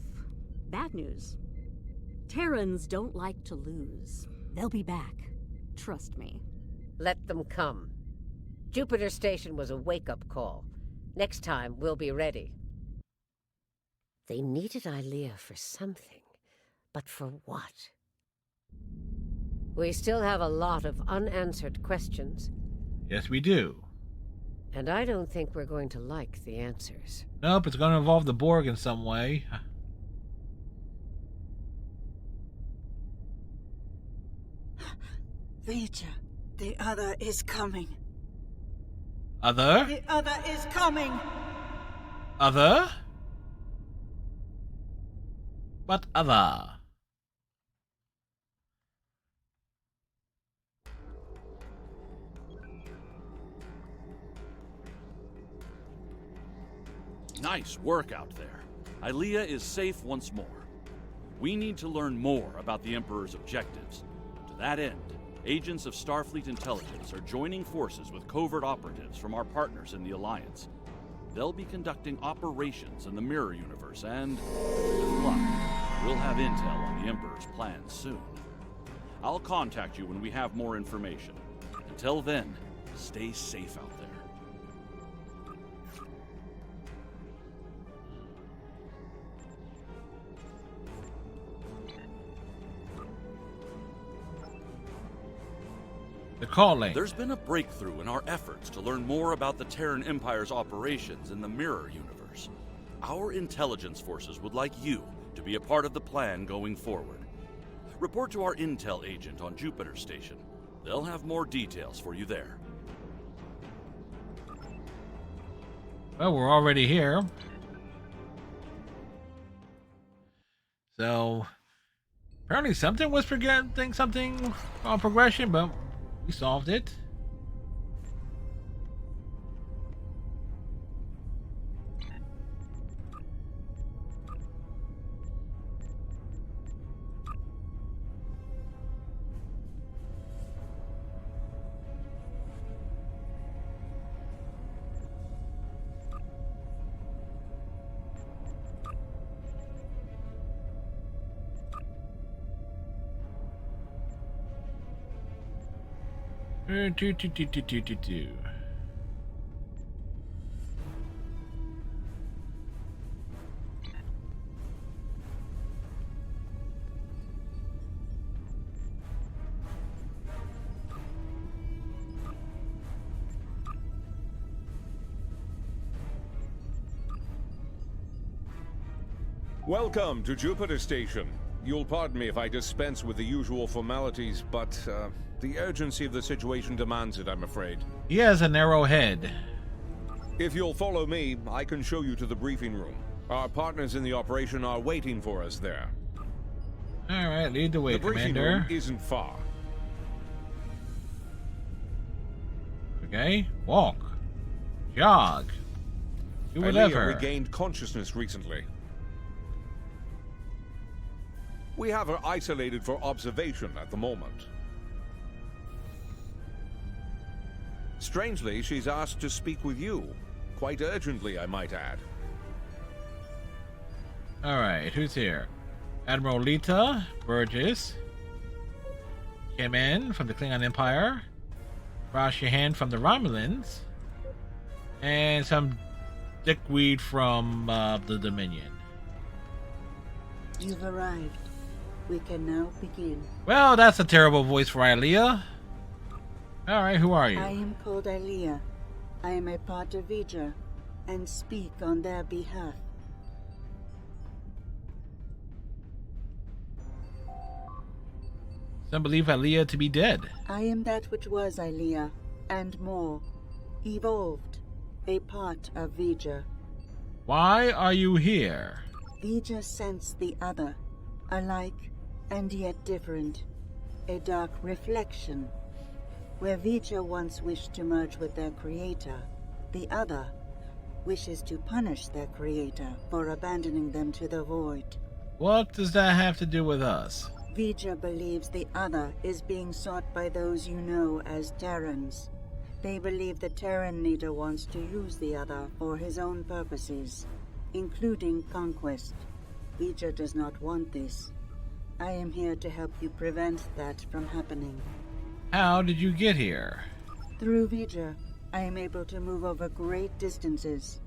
Bad news? Terrans don't like to lose. They'll be back. Trust me. Let them come. Jupiter Station was a wake-up call. Next time, we'll be ready. They needed Ilea for something, but for what? We still have a lot of unanswered questions. Yes, we do. And I don't think we're going to like the answers. Nope, it's going to involve the Borg in some way. Vija, the other is coming. Other? The other is coming! Other? But other. Nice work out there. Ilea is safe once more. We need to learn more about the Emperor's objectives. To that end, agents of Starfleet Intelligence are joining forces with covert operatives from our partners in the Alliance. They'll be conducting operations in the Mirror Universe, and, with luck, we'll have intel on the Emperor's plans soon. I'll contact you when we have more information. Until then, stay safe out there. The calling. There's been a breakthrough in our efforts to learn more about the Terran Empire's operations in the Mirror Universe. Our intelligence forces would like you to be a part of the plan going forward. Report to our intel agent on Jupiter Station. They'll have more details for you there. Well, we're already here. So, apparently something was forgetting something on progression, but we solved it. Do. Welcome to Jupiter Station. You'll pardon me if I dispense with the usual formalities, but the urgency of the situation demands it, I'm afraid. He has a narrow head. If you'll follow me, I can show you to the briefing room. Our partners in the operation are waiting for us there. All right, lead the way, the briefing Commander. room isn't far. Okay, walk, jog, do whatever. Ilea regained consciousness recently. We have her isolated for observation at the moment. Strangely, she's asked to speak with you. Quite urgently, I might add. Alright, who's here? Admiral Lita, Burgess, Kim In from the Klingon Empire, Rosh Shahan from the Romulans, and some dickweed from the Dominion. You've arrived. We can now begin. Well, that's a terrible voice for Ilea. Alright, who are you? I am called Ilea. I am a part of Vija, and speak on their behalf. Some believe Ilea to be dead. I am that which was Ilea, and more. Evolved. A part of Vija. Why are you here? Vija sensed the other. Alike and yet different. A dark reflection. Where Vija once wished to merge with their creator, the other wishes to punish their creator for abandoning them to the void. What does that have to do with us? Vija believes the other is being sought by those you know as Terrans. They believe the Terran leader wants to use the other for his own purposes, including conquest. Vija does not want this. I am here to help you prevent that from happening. How did you get here? Through Vija. I am able to move over great distances.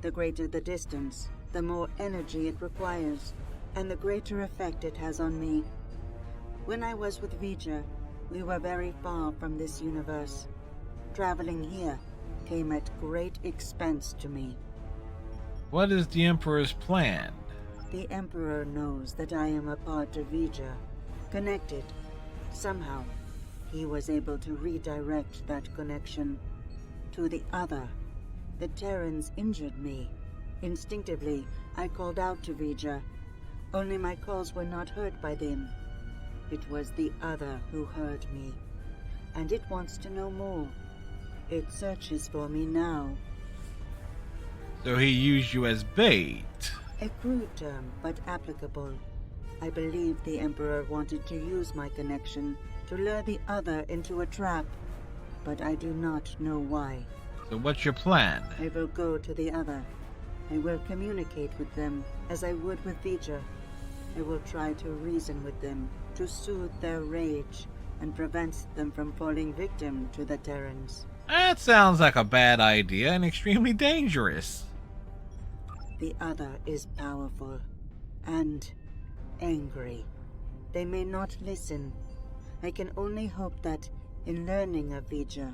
The greater the distance, the more energy it requires, and the greater effect it has on me. When I was with Vija, we were very far from this universe. Traveling here came at great expense to me. What is the Emperor's plan? The Emperor knows that I am a part of Vija, connected. Somehow, he was able to redirect that connection to the other. The Terrans injured me. Instinctively, I called out to Vija. Only my calls were not heard by them. It was the other who heard me. And it wants to know more. It searches for me now. So he used you as bait. A crude term, but applicable. I believe the Emperor wanted to use my connection to lure the other into a trap, but I do not know why. So what's your plan? I will go to the other. I will communicate with them as I would with Vija. I will try to reason with them, to soothe their rage, and prevent them from falling victim to the Terrans. That sounds like a bad idea and extremely dangerous. The other is powerful and angry. They may not listen. I can only hope that, in learning of Vija,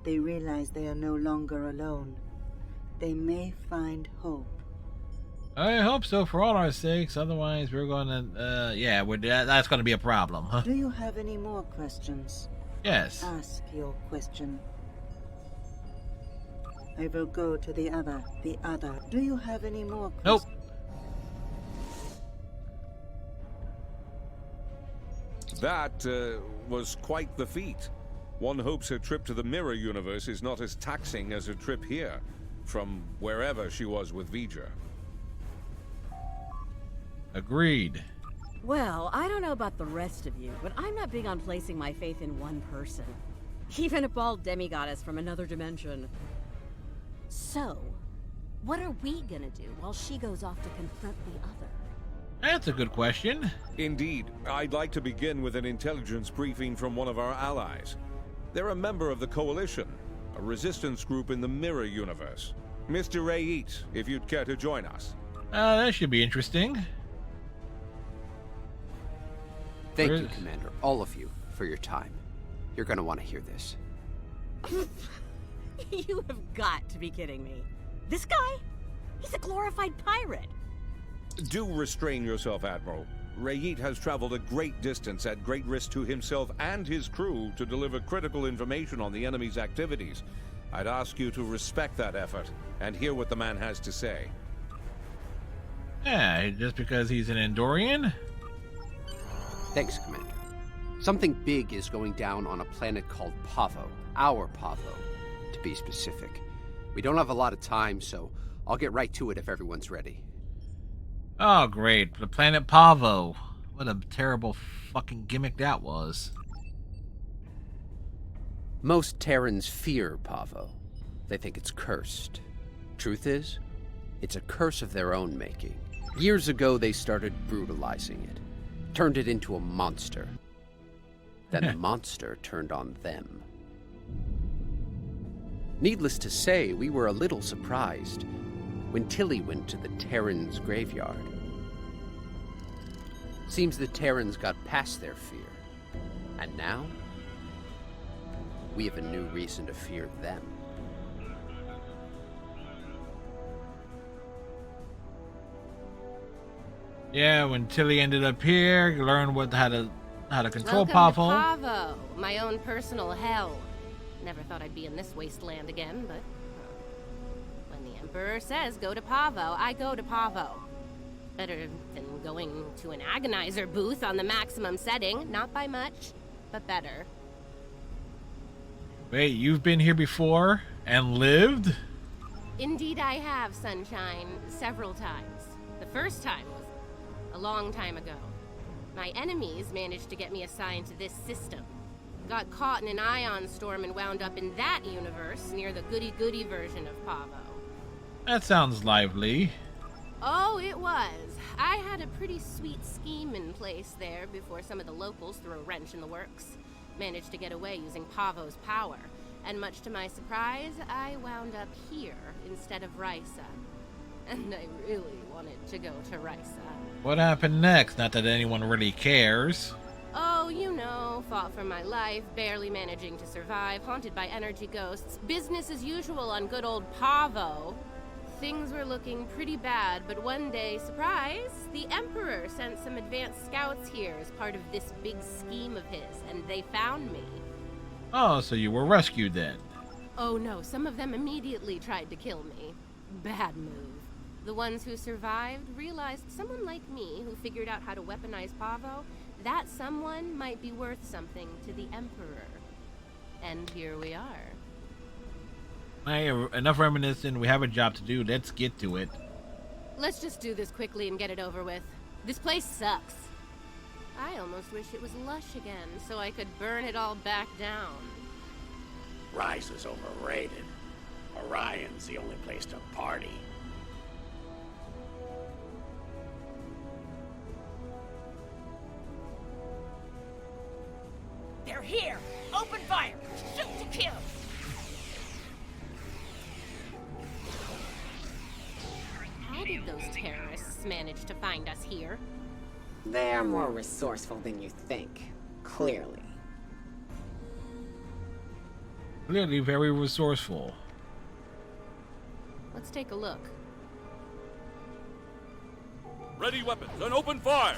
they realize they are no longer alone. They may find hope. I hope so for all our sakes, otherwise we're gonna, that's gonna be a problem, huh? Do you have any more questions? Yes. Ask your question. I will go to the other. The other. Do you have any more questions? Nope. That was quite the feat. One hopes her trip to the mirror universe is not as taxing as her trip here, from wherever she was with Vija. Agreed. Well, I don't know about the rest of you, but I'm not big on placing my faith in one person. Even a bald demigoddess from another dimension. So, what are we gonna do while she goes off to confront the other? That's a good question. Indeed. I'd like to begin with an intelligence briefing from one of our allies. They're a member of the Coalition, a resistance group in the mirror universe. Mr. Rayit, if you'd care to join us. That should be interesting. Thank you, Commander, all of you, for your time. You're gonna want to hear this. You have got to be kidding me. This guy? He's a glorified pirate. Do restrain yourself, Admiral. Rayit has traveled a great distance at great risk to himself and his crew to deliver critical information on the enemy's activities. I'd ask you to respect that effort and hear what the man has to say. Yeah, just because he's an Andorian? Thanks, Commander. Something big is going down on a planet called Pavo. Our Pavo, to be specific. We don't have a lot of time, so I'll get right to it if everyone's ready. Oh, great. The planet Pavo. What a terrible fucking gimmick that was. Most Terrans fear Pavo. They think it's cursed. Truth is, it's a curse of their own making. Years ago, they started brutalizing it. Turned it into a monster. Then the monster turned on them. Needless to say, we were a little surprised when Tilly went to the Terrans' graveyard. Seems the Terrans got past their fear. And now, we have a new reason to fear them. Yeah, when Tilly ended up here, learned how to control Welcome Pavo. to Pavo, my own personal hell. Never thought I'd be in this wasteland again, but when the Emperor says go to Pavo, I go to Pavo. Better than going to an agonizer booth on the maximum setting. Not by much, but better. Wait, you've been here before and lived? Indeed I have, Sunshine, several times. The first time was a long time ago. My enemies managed to get me assigned to this system. Got caught in an ion storm and wound up in that universe near the goody-goody version of Pavo. That sounds lively. Oh, it was. I had a pretty sweet scheme in place there before some of the locals threw a wrench in the works. Managed to get away using Pavo's power. And much to my surprise, I wound up here instead of Risa. And I really wanted to go to Risa. What happened next? Not that anyone really cares. Oh, you know, fought for my life, barely managing to survive, haunted by energy ghosts, business as usual on good old Pavo. Things were looking pretty bad, but one day, surprise, the Emperor sent some advanced scouts here as part of this big scheme of his, and they found me. Oh, so you were rescued then. Oh no, some of them immediately tried to kill me. Bad move. The ones who survived realized someone like me, who figured out how to weaponize Pavo, that someone might be worth something to the Emperor. And here we are. Hey, enough reminiscing. We have a job to do. Let's get to it. Let's just do this quickly and get it over with. This place sucks. I almost wish it was lush again, so I could burn it all back down. Rise is overrated. Orion's the only place to party. They're here! Open fire! Shoot to kill! How did those terrorists manage to find us here? They're more resourceful than you think. Clearly. Clearly very resourceful. Let's take a look. Ready weapons and open fire!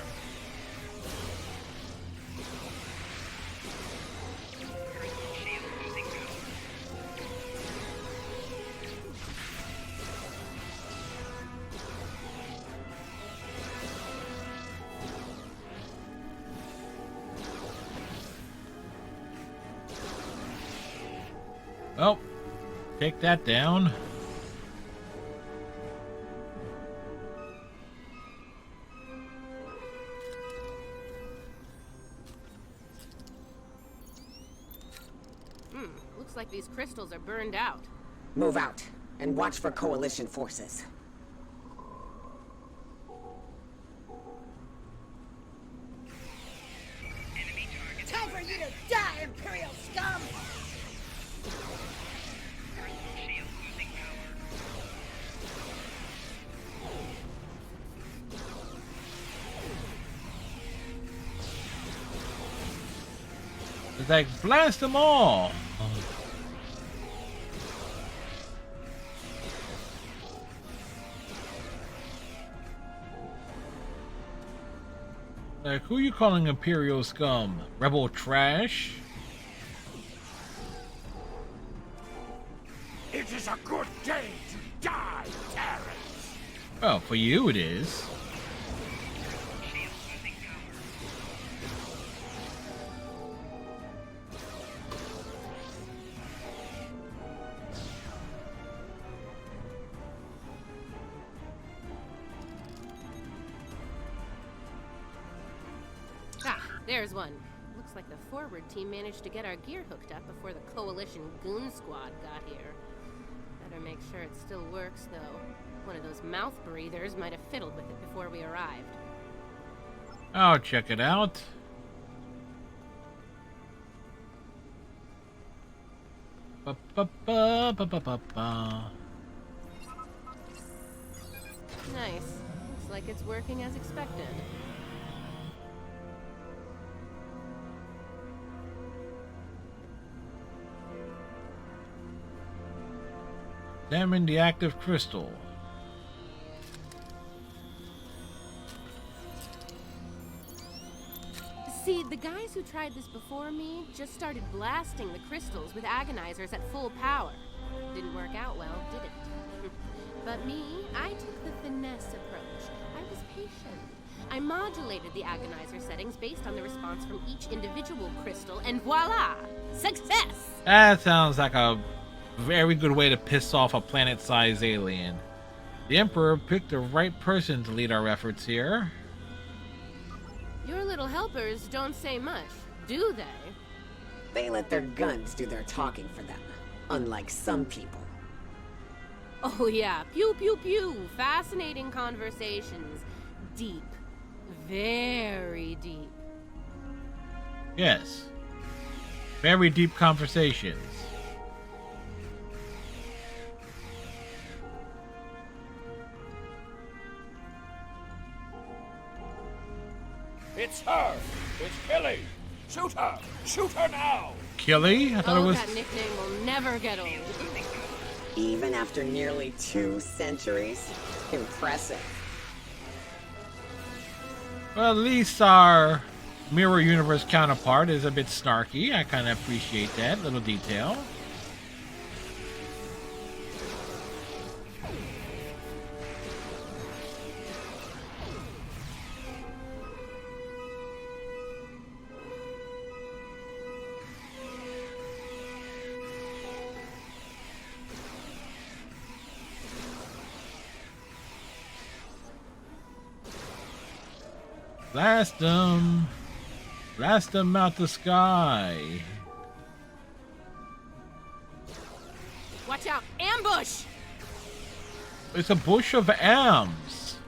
Well, take that down. Looks like these crystals are burned out. Move out, and watch for Coalition forces. Time for you to die, Imperial scum! It's like, blast them all! Like, who you calling Imperial scum? Rebel trash? It is a good day to die, Terrans! Well, for you it is. There's one. Looks like the forward team managed to get our gear hooked up before the Coalition goon squad got here. Better make sure it still works, though. One of those mouth breathers might have fiddled with it before we arrived. I'll check it out. Nice. Looks like it's working as expected. Examine the active crystal. See, the guys who tried this before me just started blasting the crystals with agonizers at full power. Didn't work out well, did it? But me, I took the finesse approach. I was patient. I modulated the agonizer settings based on the response from each individual crystal, and voila! Success! That sounds like a very good way to piss off a planet-sized alien. The Emperor picked the right person to lead our efforts here. Your little helpers don't say much, do they? They let their guns do their talking for them, unlike some people. Oh yeah, pew pew pew, fascinating conversations. Deep. Very deep. Yes. Very deep conversations. It's Kelly! Shoot her! Shoot her now! Killy? I thought it was. That nickname will never get old. Even after nearly 2 centuries? Impressive. Well, at least our Mirror Universe counterpart is a bit snarky. I kind of appreciate that little detail. Blast them out the sky. Watch out! Ambush! It's a bush of M's.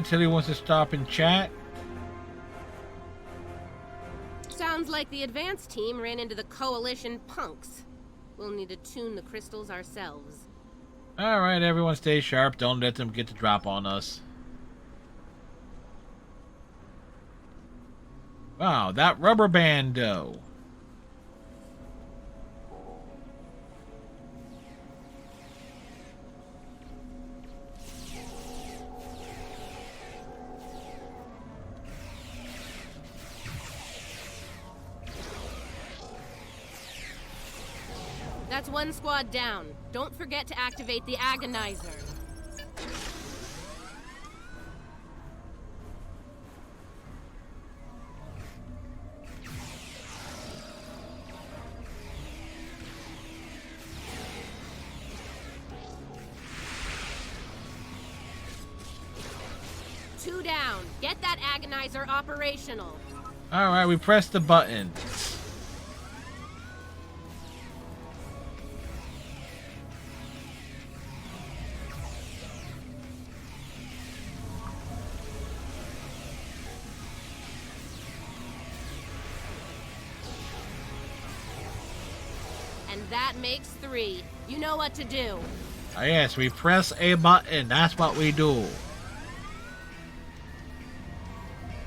Tilly wants to stop and chat. Sounds like the advance team ran into the Coalition punks. We'll need to tune the crystals ourselves. Alright, everyone stay sharp. Don't let them get the drop on us. Wow, that rubber band though. That's one squad down. Don't forget to activate the Agonizer. Two down. Get that Agonizer operational. Alright, we pressed the button. And that makes 3. You know what to do. Ah, yes, we press a button. That's what we do.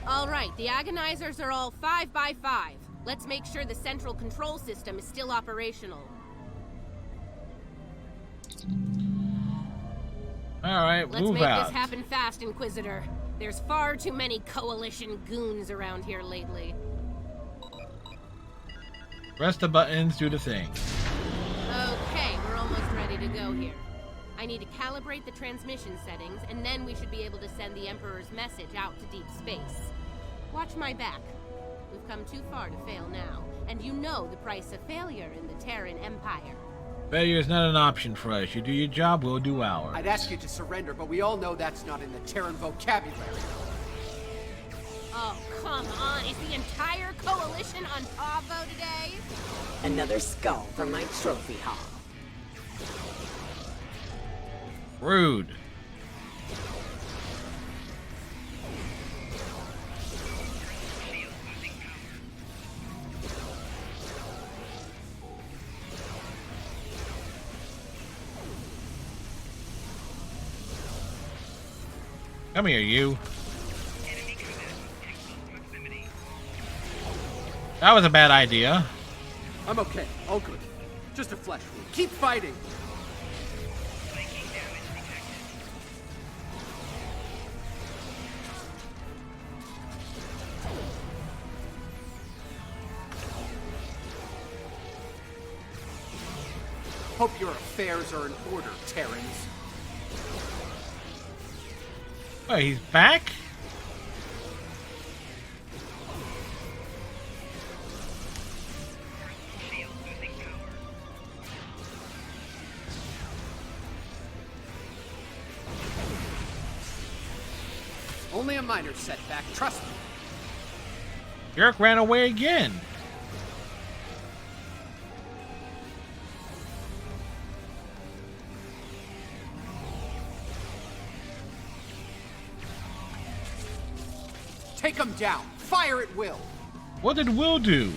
All right, the Agonizers are all 5 by 5. Let's make sure the central control system is still operational. Alright, Let's move make out. this happen fast, Inquisitor. There's far too many Coalition goons around here lately. Press the buttons, do the thing. Okay, we're almost ready to go here. I need to calibrate the transmission settings, and then we should be able to send the Emperor's message out to deep space. Watch my back. We've come too far to fail now, and you know the price of failure in the Terran Empire. Failure is not an option for us. You do your job, we'll do ours. I'd ask you to surrender, but we all know that's not in the Terran vocabulary. Oh, come on. Is the entire Coalition on Pavo today? Another skull for my trophy hall. Rude. Come here, you. That was a bad idea. I'm okay. All good. Just a flesh wound. Keep fighting! Hope your affairs are in order, Terrans. Oh, he's back? Only a minor setback, trust me. Yerk ran away again. Take them down. Fire at will. What did Will do?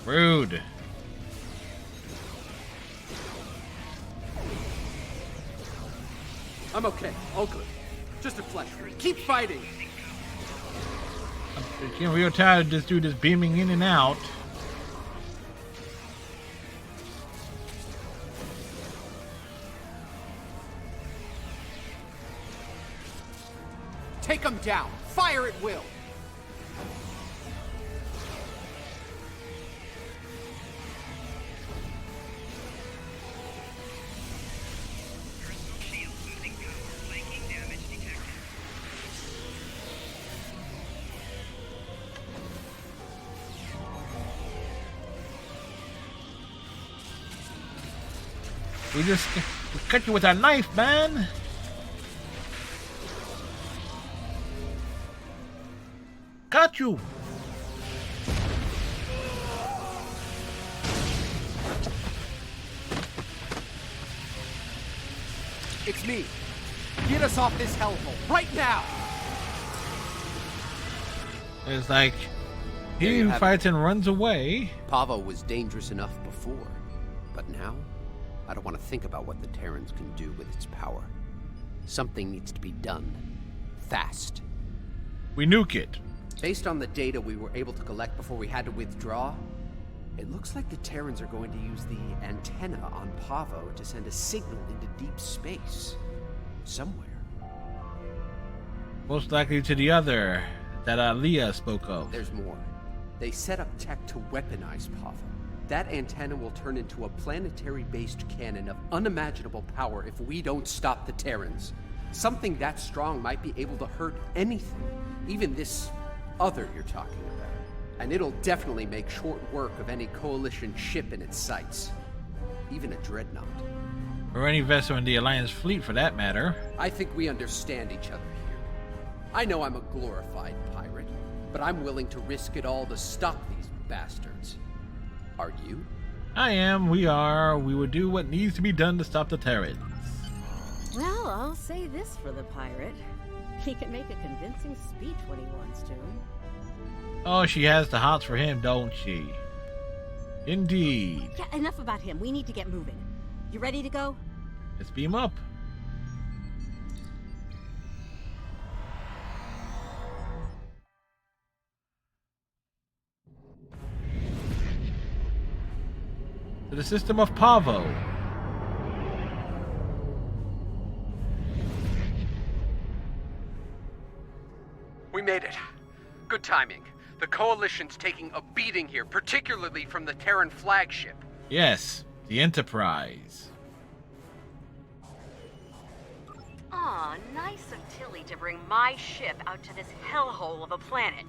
Rude. I'm okay. All good. Just a flesh wound. Keep fighting. I'm getting real tired of this dude just beaming in and out. Take them down. Fire at will. We just cut you with our knife, man. Got you. It's me. Get us off this hellhole right now. It's like he who fights and runs away. Pavo was dangerous enough before, but now I don't want to think about what the Terrans can do with its power. Something needs to be done. Fast. We nuke it. Based on the data we were able to collect before we had to withdraw, it looks like the Terrans are going to use the antenna on Pavo to send a signal into deep space. Somewhere. Most likely to the other that Leah spoke of. There's more. They set up tech to weaponize Pavo. That antenna will turn into a planetary-based cannon of unimaginable power if we don't stop the Terrans. Something that strong might be able to hurt anything, even this other you're talking about. And it'll definitely make short work of any Coalition ship in its sights. Even a dreadnought. Or any vessel in the Alliance fleet, for that matter. I think we understand each other here. I know I'm a glorified pirate, but I'm willing to risk it all to stop these bastards. Are you? I am. We are. We will do what needs to be done to stop the Terrans. Well, I'll say this for the pirate. He can make a convincing speech when he wants to. Oh, she has the hots for him, don't she? Indeed. Yeah, enough about him. We need to get moving. You ready to go? Let's beam up. To the system of Pavo. We made it. Good timing. The Coalition's taking a beating here, particularly from the Terran flagship. Yes, the Enterprise. Aw, nice of Tilly to bring my ship out to this hellhole of a planet.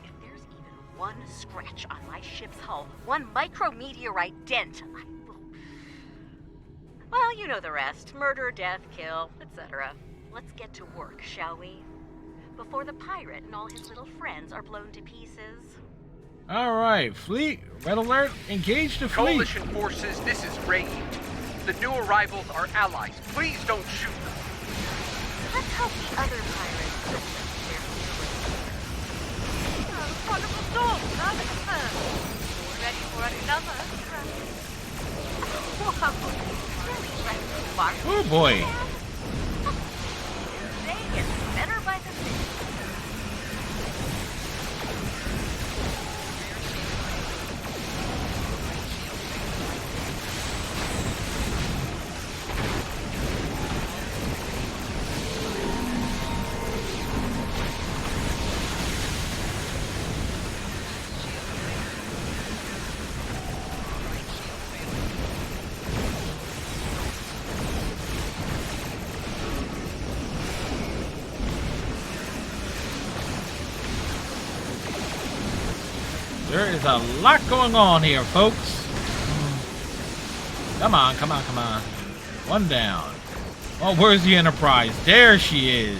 If there's even one scratch on my ship's hull, one micrometeorite dent, I will... Well, you know the rest. Murder, death, kill, etc. Let's get to work, shall we? Before the pirate and all his little friends are blown to pieces. Alright, fleet, red alert, engage the fleet. Coalition forces, this is Raid. The new arrivals are allies. Please don't shoot them. Let's hope the other pirates listen to their heroes. Oh, wonderful storm, ready for another Wow, really dreadful, Mark. Oh boy. They get better by the minute. There is a lot going on here, folks. Come on, come on, come on. One down. Oh, where's the Enterprise? There she is.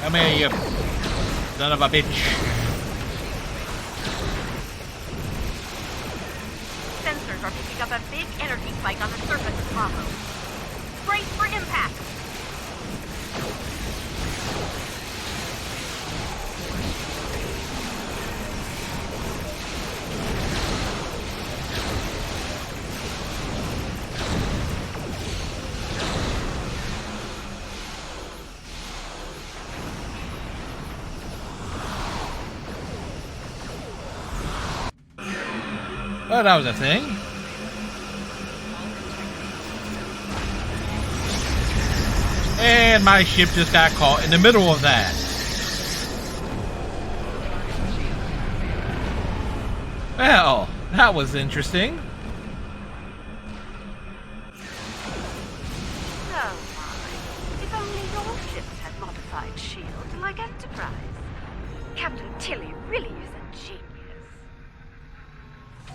Come here, you son of a bitch. Sensors are picking up a big energy spike on the surface of Pavo. Brace for impact! Oh, that was a thing. And my ship just got caught in the middle of that. Well, that was interesting. Oh my. If only your ships had modified shield like Enterprise. Captain Tilly really is a genius.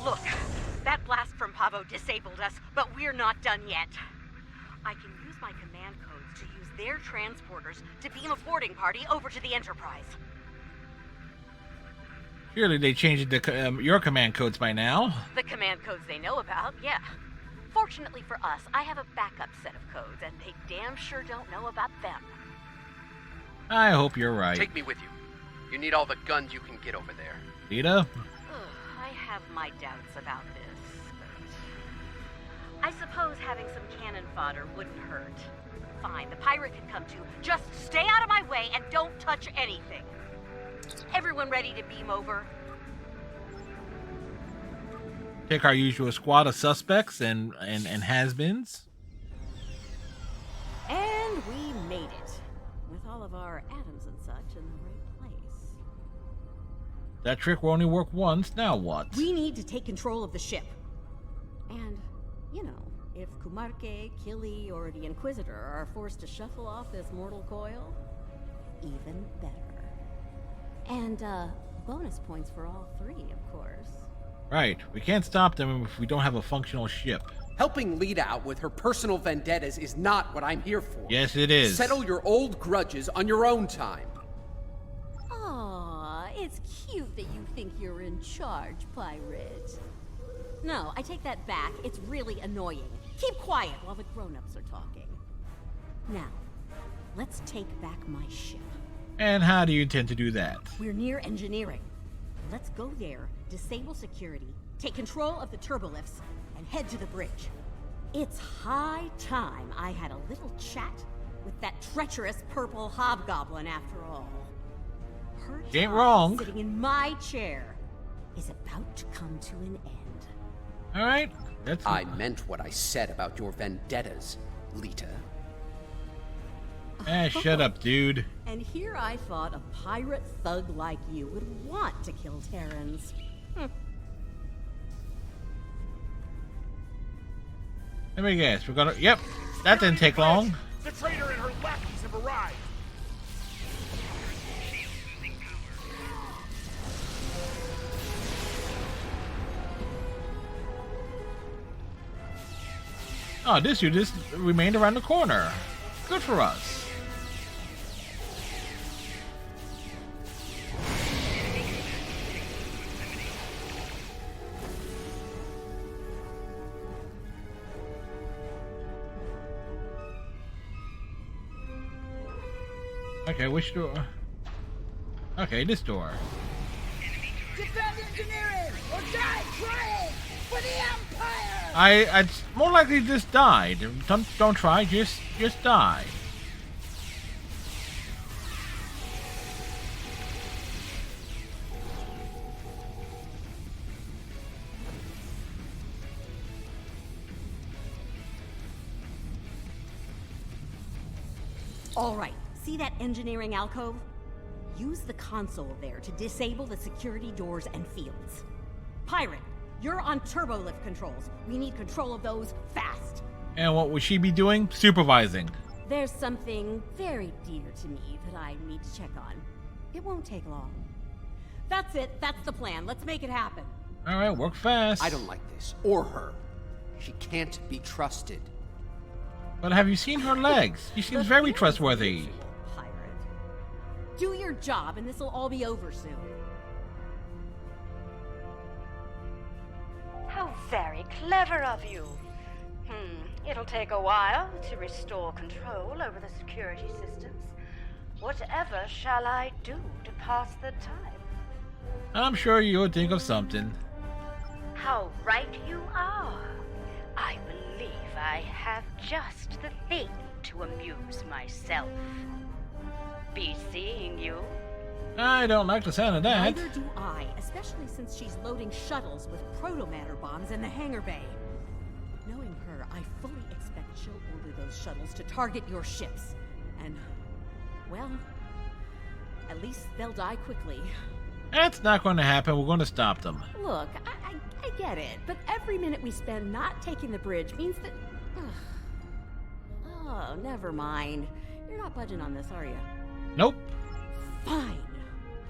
Look, that blast from Pavo disabled us, but we're not done yet. I can use my command codes to use their transporters to beam a boarding party over to the Enterprise. Surely they changed your command codes by now. The command codes they know about, yeah. Fortunately for us, I have a backup set of codes, and they damn sure don't know about them. I hope you're right. Take me with you. You need all the guns you can get over there. Lita? I have my doubts about this, but I suppose having some cannon fodder wouldn't hurt. Fine, the pirate can come too. Just stay out of my way and don't touch anything. Everyone ready to beam over? Take our usual squad of suspects and has-beens. And we made it. With all of our atoms and such in the right place. That trick will only work once, now what? We need to take control of the ship. And, you know, if Kumarke, Killy, or the Inquisitor are forced to shuffle off this mortal coil, even better. And, bonus points for all three, of course. Right. We can't stop them if we don't have a functional ship. Helping Lita out with her personal vendettas is not what I'm here for. Yes, it is. Settle your old grudges on your own time. Aw, it's cute that you think you're in charge, pirate. No, I take that back. It's really annoying. Keep quiet while the grown-ups are talking. Now, let's take back my ship. And how do you intend to do that? We're near engineering. Let's go there, disable security, take control of the turbolifts, and head to the bridge. It's high time I had a little chat with that treacherous purple hobgoblin after all. Her You ain't time wrong. sitting in my chair is about to come to an end. Alright, that's... I meant what I said about your vendettas, Lita. Shut up, dude. And here I thought a pirate thug like you would want to kill Terrans. Let me guess, we're gonna... Yep, that didn't take long. The traitor and her lackeys have arrived. Oh, this dude just remained around the corner. Good for us. Okay, which door? Okay, this door. Defend engineering or die trying for the Empire! I'd more likely just died. Don't try, just die. All right, see that engineering alcove? Use the console there to disable the security doors and fields. Pirate, you're on turbolift controls. We need control of those fast. And what would she be doing? Supervising. There's something very dear to me that I need to check on. It won't take long. That's it. That's the plan. Let's make it happen. All right, work fast. I don't like this, or her. She can't be trusted. But have you seen her legs? She seems very trustworthy. Pirate. Do your job, and this'll all be over soon. How very clever of you. It'll take a while to restore control over the security systems. Whatever shall I do to pass the time? I'm sure you'll think of something. How right you are. I believe I have just the thing to amuse myself. Be seeing you. I don't like the sound of that. Neither do I, especially since she's loading shuttles with proto-matter bombs in the hangar bay. Knowing her, I fully expect she'll order those shuttles to target your ships. And, well, at least they'll die quickly. That's not going to happen. We're going to stop them. Look, I get it, but every minute we spend not taking the bridge means that... Oh, never mind. You're not budging on this, are you? Nope. Fine.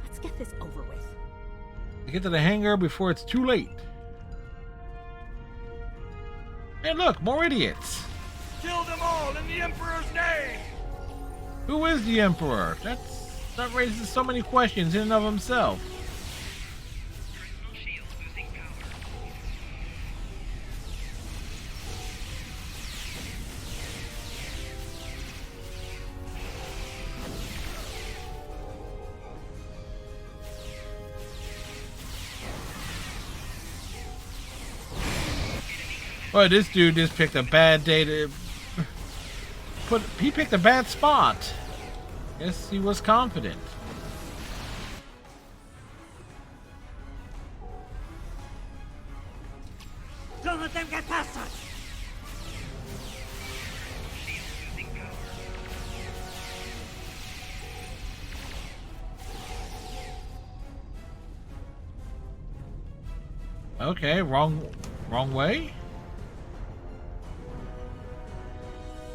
Let's get this over with. To get to the hangar before it's too late. Hey, look, more idiots. Kill them all in the Emperor's name! Who is the Emperor? That raises so many questions in and of himself. Boy, this dude just picked a bad day to he picked a bad spot. Guess he was confident. Don't let them get past us! Okay, wrong way?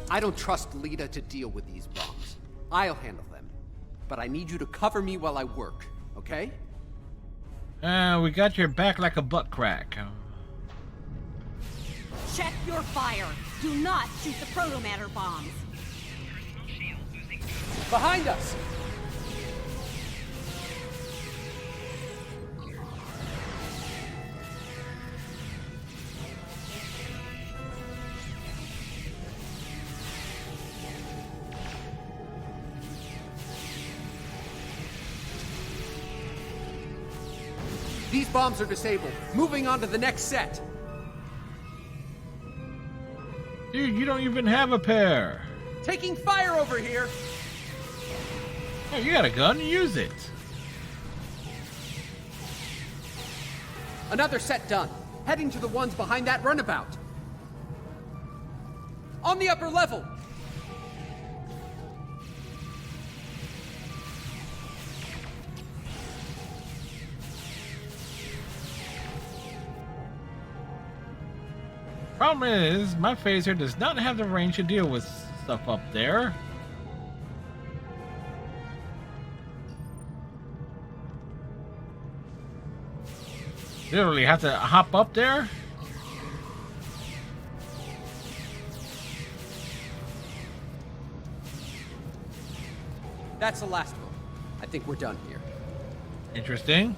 I don't trust Lita to deal with these bombs. I'll handle them. But I need you to cover me while I work, okay? We got your back like a butt crack. Check your fire. Do not shoot the proto-matter bombs. Behind us! These bombs are disabled. Moving on to the next set. Dude, you don't even have a pair. Taking fire over here. Oh, you got a gun. Use it. Another set done. Heading to the ones behind that runabout. On the upper level. Problem is, my phaser does not have the range to deal with stuff up there. Literally have to hop up there? That's the last one. I think we're done here. Interesting.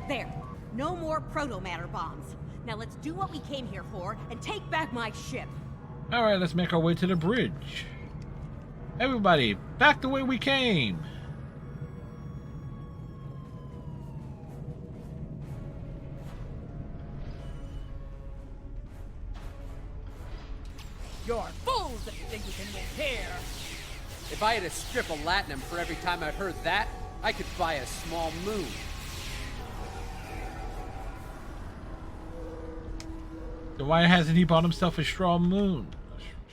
There. No more proto-matter bombs. Now let's do what we came here for and take back my ship. Alright, let's make our way to the bridge. Everybody, back the way we came. You're fools if you think you can win here. If I had a strip of latinum for every time I heard that, I could buy a small moon. So why hasn't he bought himself a straw moon?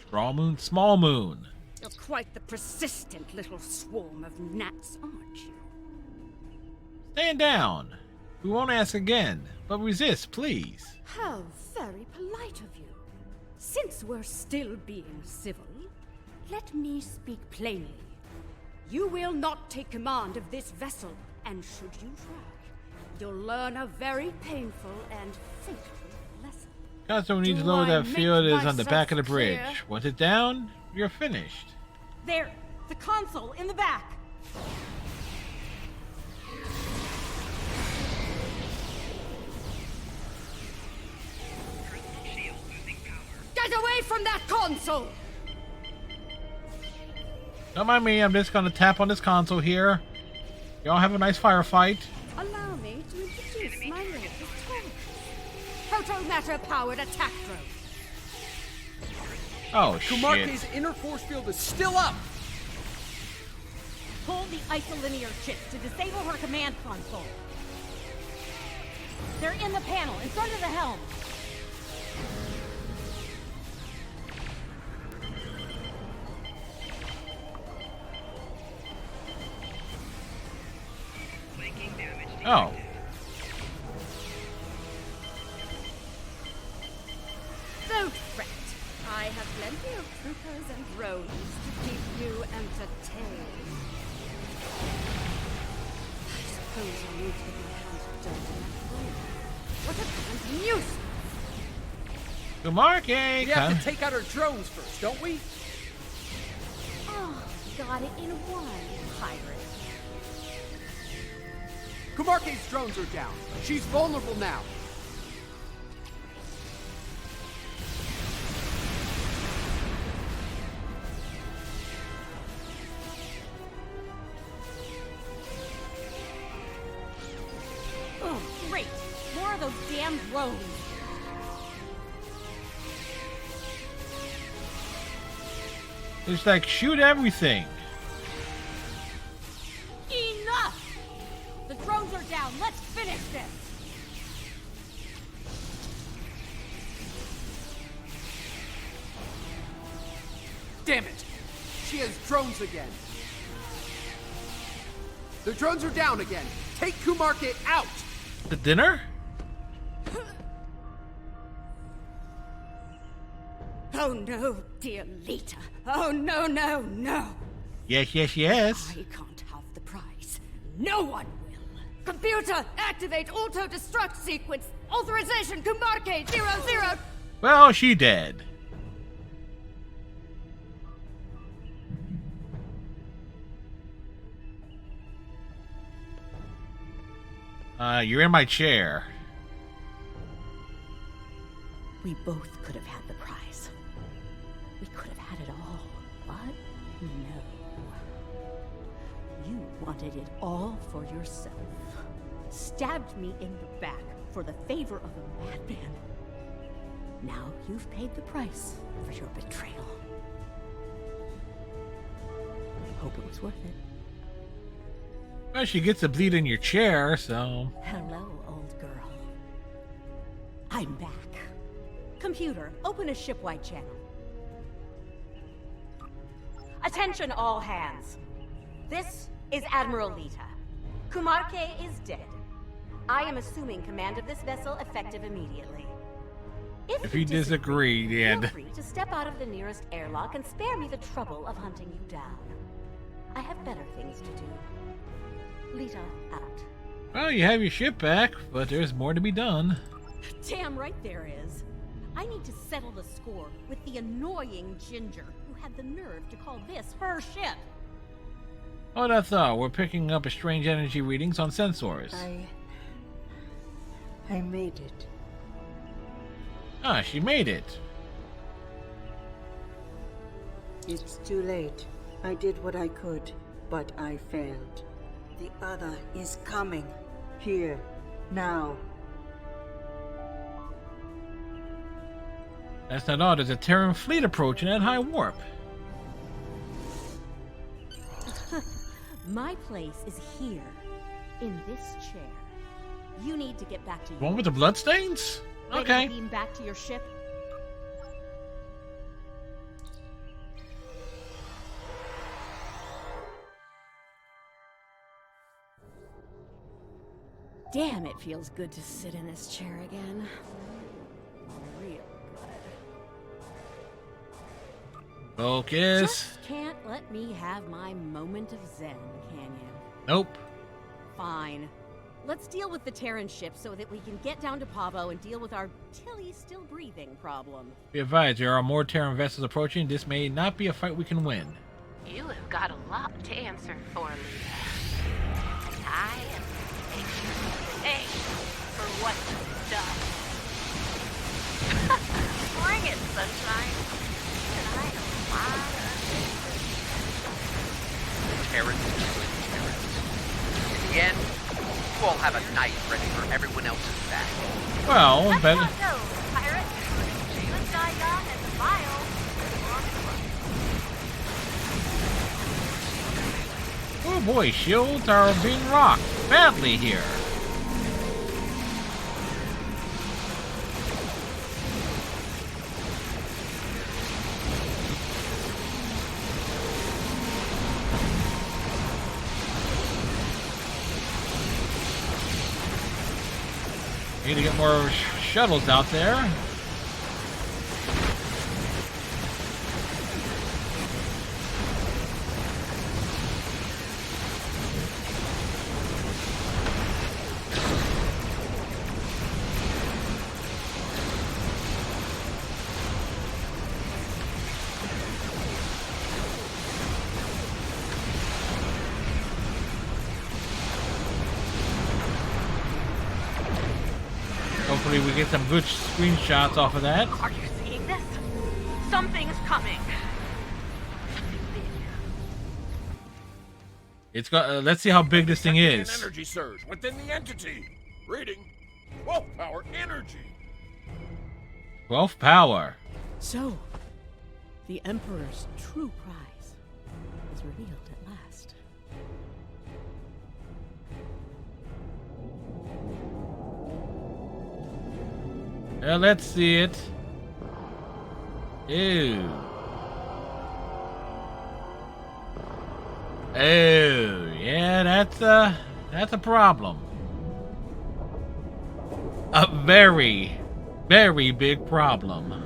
Straw moon? Small moon. You're quite the persistent little swarm of gnats, aren't you? Stand down. We won't ask again, but resist, please. How very polite of you. Since we're still being civil, let me speak plainly. You will not take command of this vessel, and should you try, you'll learn a very painful and fatal lesson. Customer needs to Do lower I that make field is on the myself back of the bridge. clear? Once it's down, you're finished. There! The console in the back! Get away from that console! Don't mind me, I'm just gonna tap on this console here. Y'all have a nice firefight. Allow me to introduce my latest toy. Proto-matter-powered attack drone. Oh, Kumarke's shit. inner force field is still up! Pull the isolinear chip to disable her command console. They're in the panel, in front of the helm. Oh. Don't fret. I have plenty of troopers and drones to keep you entertained. I suppose I need to get my hands dirty in that room. What a damn nuisance! Kumarke, We have to take out our drones first, don't we? Oh, got it in one, pirate. Kumarke's drones are down. She's vulnerable now. Oh, great! More of those damn drones! It's like, shoot everything. Enough! The drones are down. Let's finish this! Damn it! She has drones again. The drones are down again. Take Kumarke out! The dinner? Oh no, dear Lita. Oh no, no, no. Yes, yes, yes. I can't have the prize. No one will. Computer, activate auto-destruct sequence. Authorization, Kumarke 00. Well, she dead. You're in my chair. We both could have had the prize. We could have had it all, but no. You wanted it all for yourself. Stabbed me in the back for the favor of a madman. Now you've paid the price for your betrayal. Hope it was worth it. Well, she gets to bleed in your chair, so... Hello, old girl. I'm back. Computer, open a shipwide channel. Attention all hands. This is Admiral Lita. Kumarke is dead. I am assuming command of this vessel effective immediately. If you disagree, feel then... free to step out of the nearest airlock and spare me the trouble of hunting you down. I have better things to do. Lita out. Well, you have your ship back, but there's more to be done. Damn right there is. I need to settle the score with the annoying Ginger who had the nerve to call this her ship. Oh, that's all. We're picking up strange energy readings on sensors. I made it. Ah, she made it. It's too late. I did what I could, but I failed. The other is coming. Here. Now. That's not all. There's a Terran fleet approaching at high warp. My place is here, in this chair. You need to get back to your... One with the bloodstains? Ready Okay. to beam back to your ship? Damn, it feels good to sit in this chair again. Real good. Focus. Just can't let me have my moment of zen, can you? Nope. Fine. Let's deal with the Terran ship so that we can get down to Pavo and deal with our Tilly still breathing problem. Be advised, there are more Terran vessels approaching. This may not be a fight we can win. You have got a lot to answer for, Leah. And I am going to make sure you pay for what you've done. Bring it, sunshine. And I have a lot of Terrans killing Terrans. In the end, you all have a knife ready for everyone else's back. Well, Let's better. not go, pirate. Good guy young and the vile. Oh boy, shields are being rocked badly here. Need to get more shuttles out there. Hopefully we get some good screenshots off of that. Are you seeing this? Something's coming. It's got. Let's see how big this thing An is. energy surge within the entity. Reading. Wolf power energy. 12 power. So, the Emperor's true prize is revealed at last. Let's see it. Ew. Oh, yeah, that's a problem. A very, very big problem.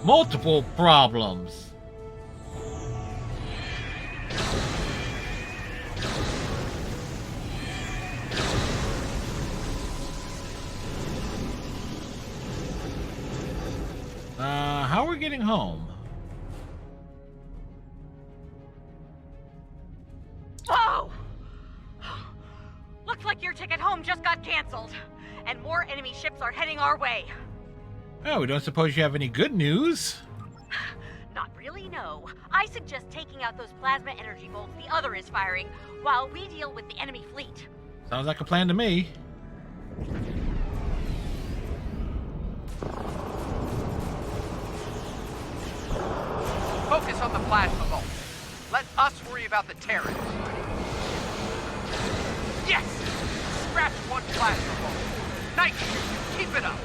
Multiple problems. How are we getting home? Whoa! Looks like your ticket home just got canceled, and more enemy ships are heading our way. Oh, we don't suppose you have any good news? Not really, no. I suggest taking out those plasma energy bolts the other is firing, while we deal with the enemy fleet. Sounds like a plan to me. Focus on the plasma bolt. Let us worry about the Terrans. Yes! Scratch one plasma bolt. Nice shoot. Keep it up.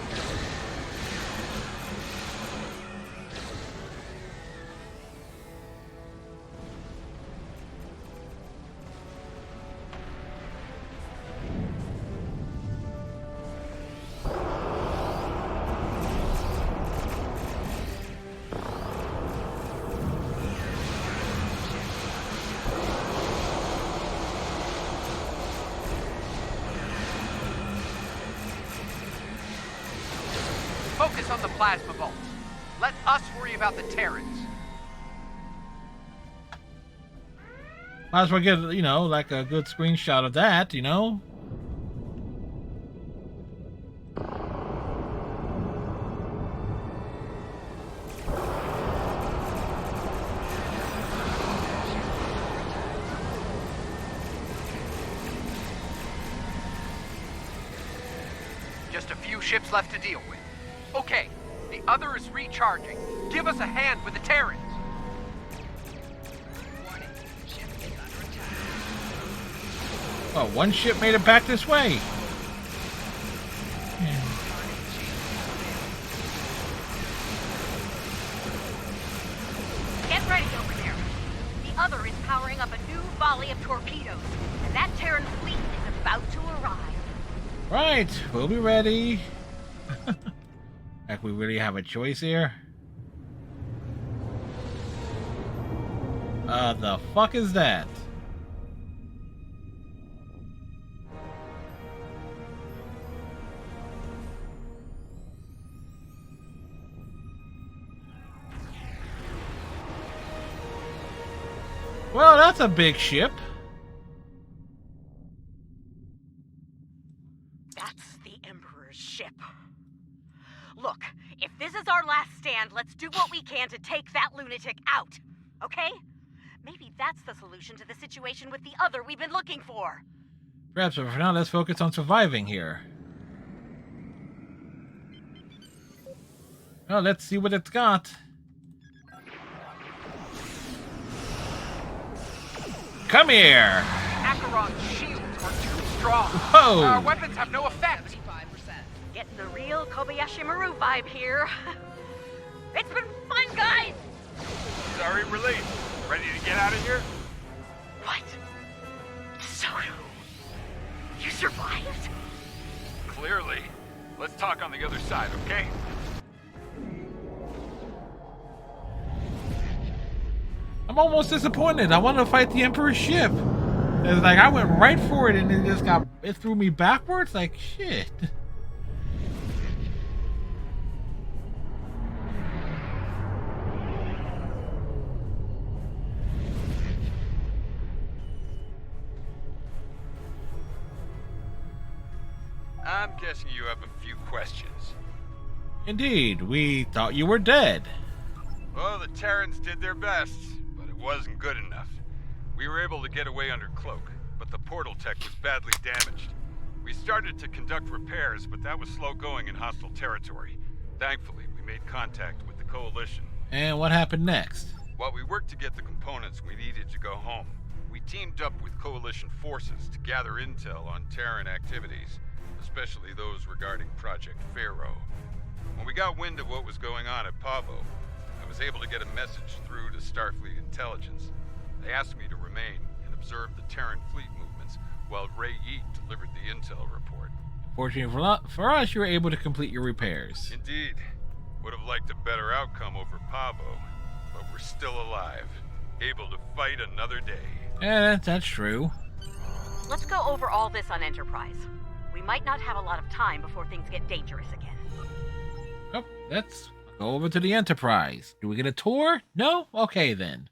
Focus on the plasma bolt. Let us worry about the Terrans. Might as well get, you know, like a good screenshot of that, you know? Just a few ships left to deal with. Okay, the other is recharging. Give us a hand with the Terrans. Oh, one ship made it back this way. Get ready over there. The other is powering up a new volley of torpedoes, and that Terran fleet is about to arrive. Right, we'll be ready. Like we really have a choice here. The fuck is that? Well, that's a big ship. That's the Emperor's ship. Look, if this is our last stand, let's do what we can to take that lunatic out, okay? Maybe that's the solution to the situation with the other we've been looking for. Perhaps, but for now, let's focus on surviving here. Well, let's see what it's got. Come here! Acheron's shields were too strong. Whoa! Our weapons have no effect. Getting the real Kobayashi Maru vibe here. It's been fun, guys! Sorry, we're late. Ready to get out of here? What? So, you survived? Clearly. Let's talk on the other side, okay? I'm almost disappointed. I wanted to fight the Emperor's ship. It's like I went right for it and it threw me backwards. Like shit. I'm guessing you have a few questions. Indeed, we thought you were dead. Well, the Terrans did their best, but it wasn't good enough. We were able to get away under cloak, but the portal tech was badly damaged. We started to conduct repairs, but that was slow going in hostile territory. Thankfully, we made contact with the Coalition. And what happened next? While we worked to get the components we needed to go home, we teamed up with Coalition forces to gather intel on Terran activities, especially those regarding Project Pharaoh. When we got wind of what was going on at Pavo, I was able to get a message through to Starfleet Intelligence. They asked me to remain and observe the Terran fleet movements while Ray Yeet delivered the intel report. Fortunately for us, you were able to complete your repairs. Indeed. Would have liked a better outcome over Pavo, but we're still alive, able to fight another day. Yeah, that's true. Let's go over all this on Enterprise. We might not have a lot of time before things get dangerous again. Oh, let's go over to the Enterprise. Do we get a tour? No? Okay, then.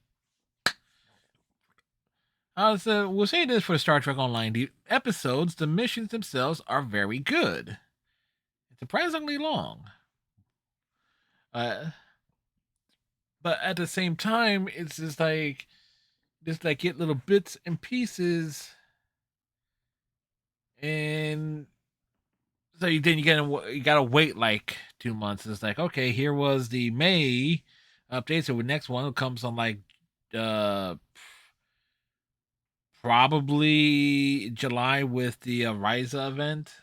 So we'll say this for Star Trek Online. The episodes, the missions themselves are very good. It's surprisingly long. But at the same time, it's just like get little bits and pieces, and so then you gotta wait like 2 months. It's like, okay, here was the May update, so the next one comes on like probably July with the Ryza event.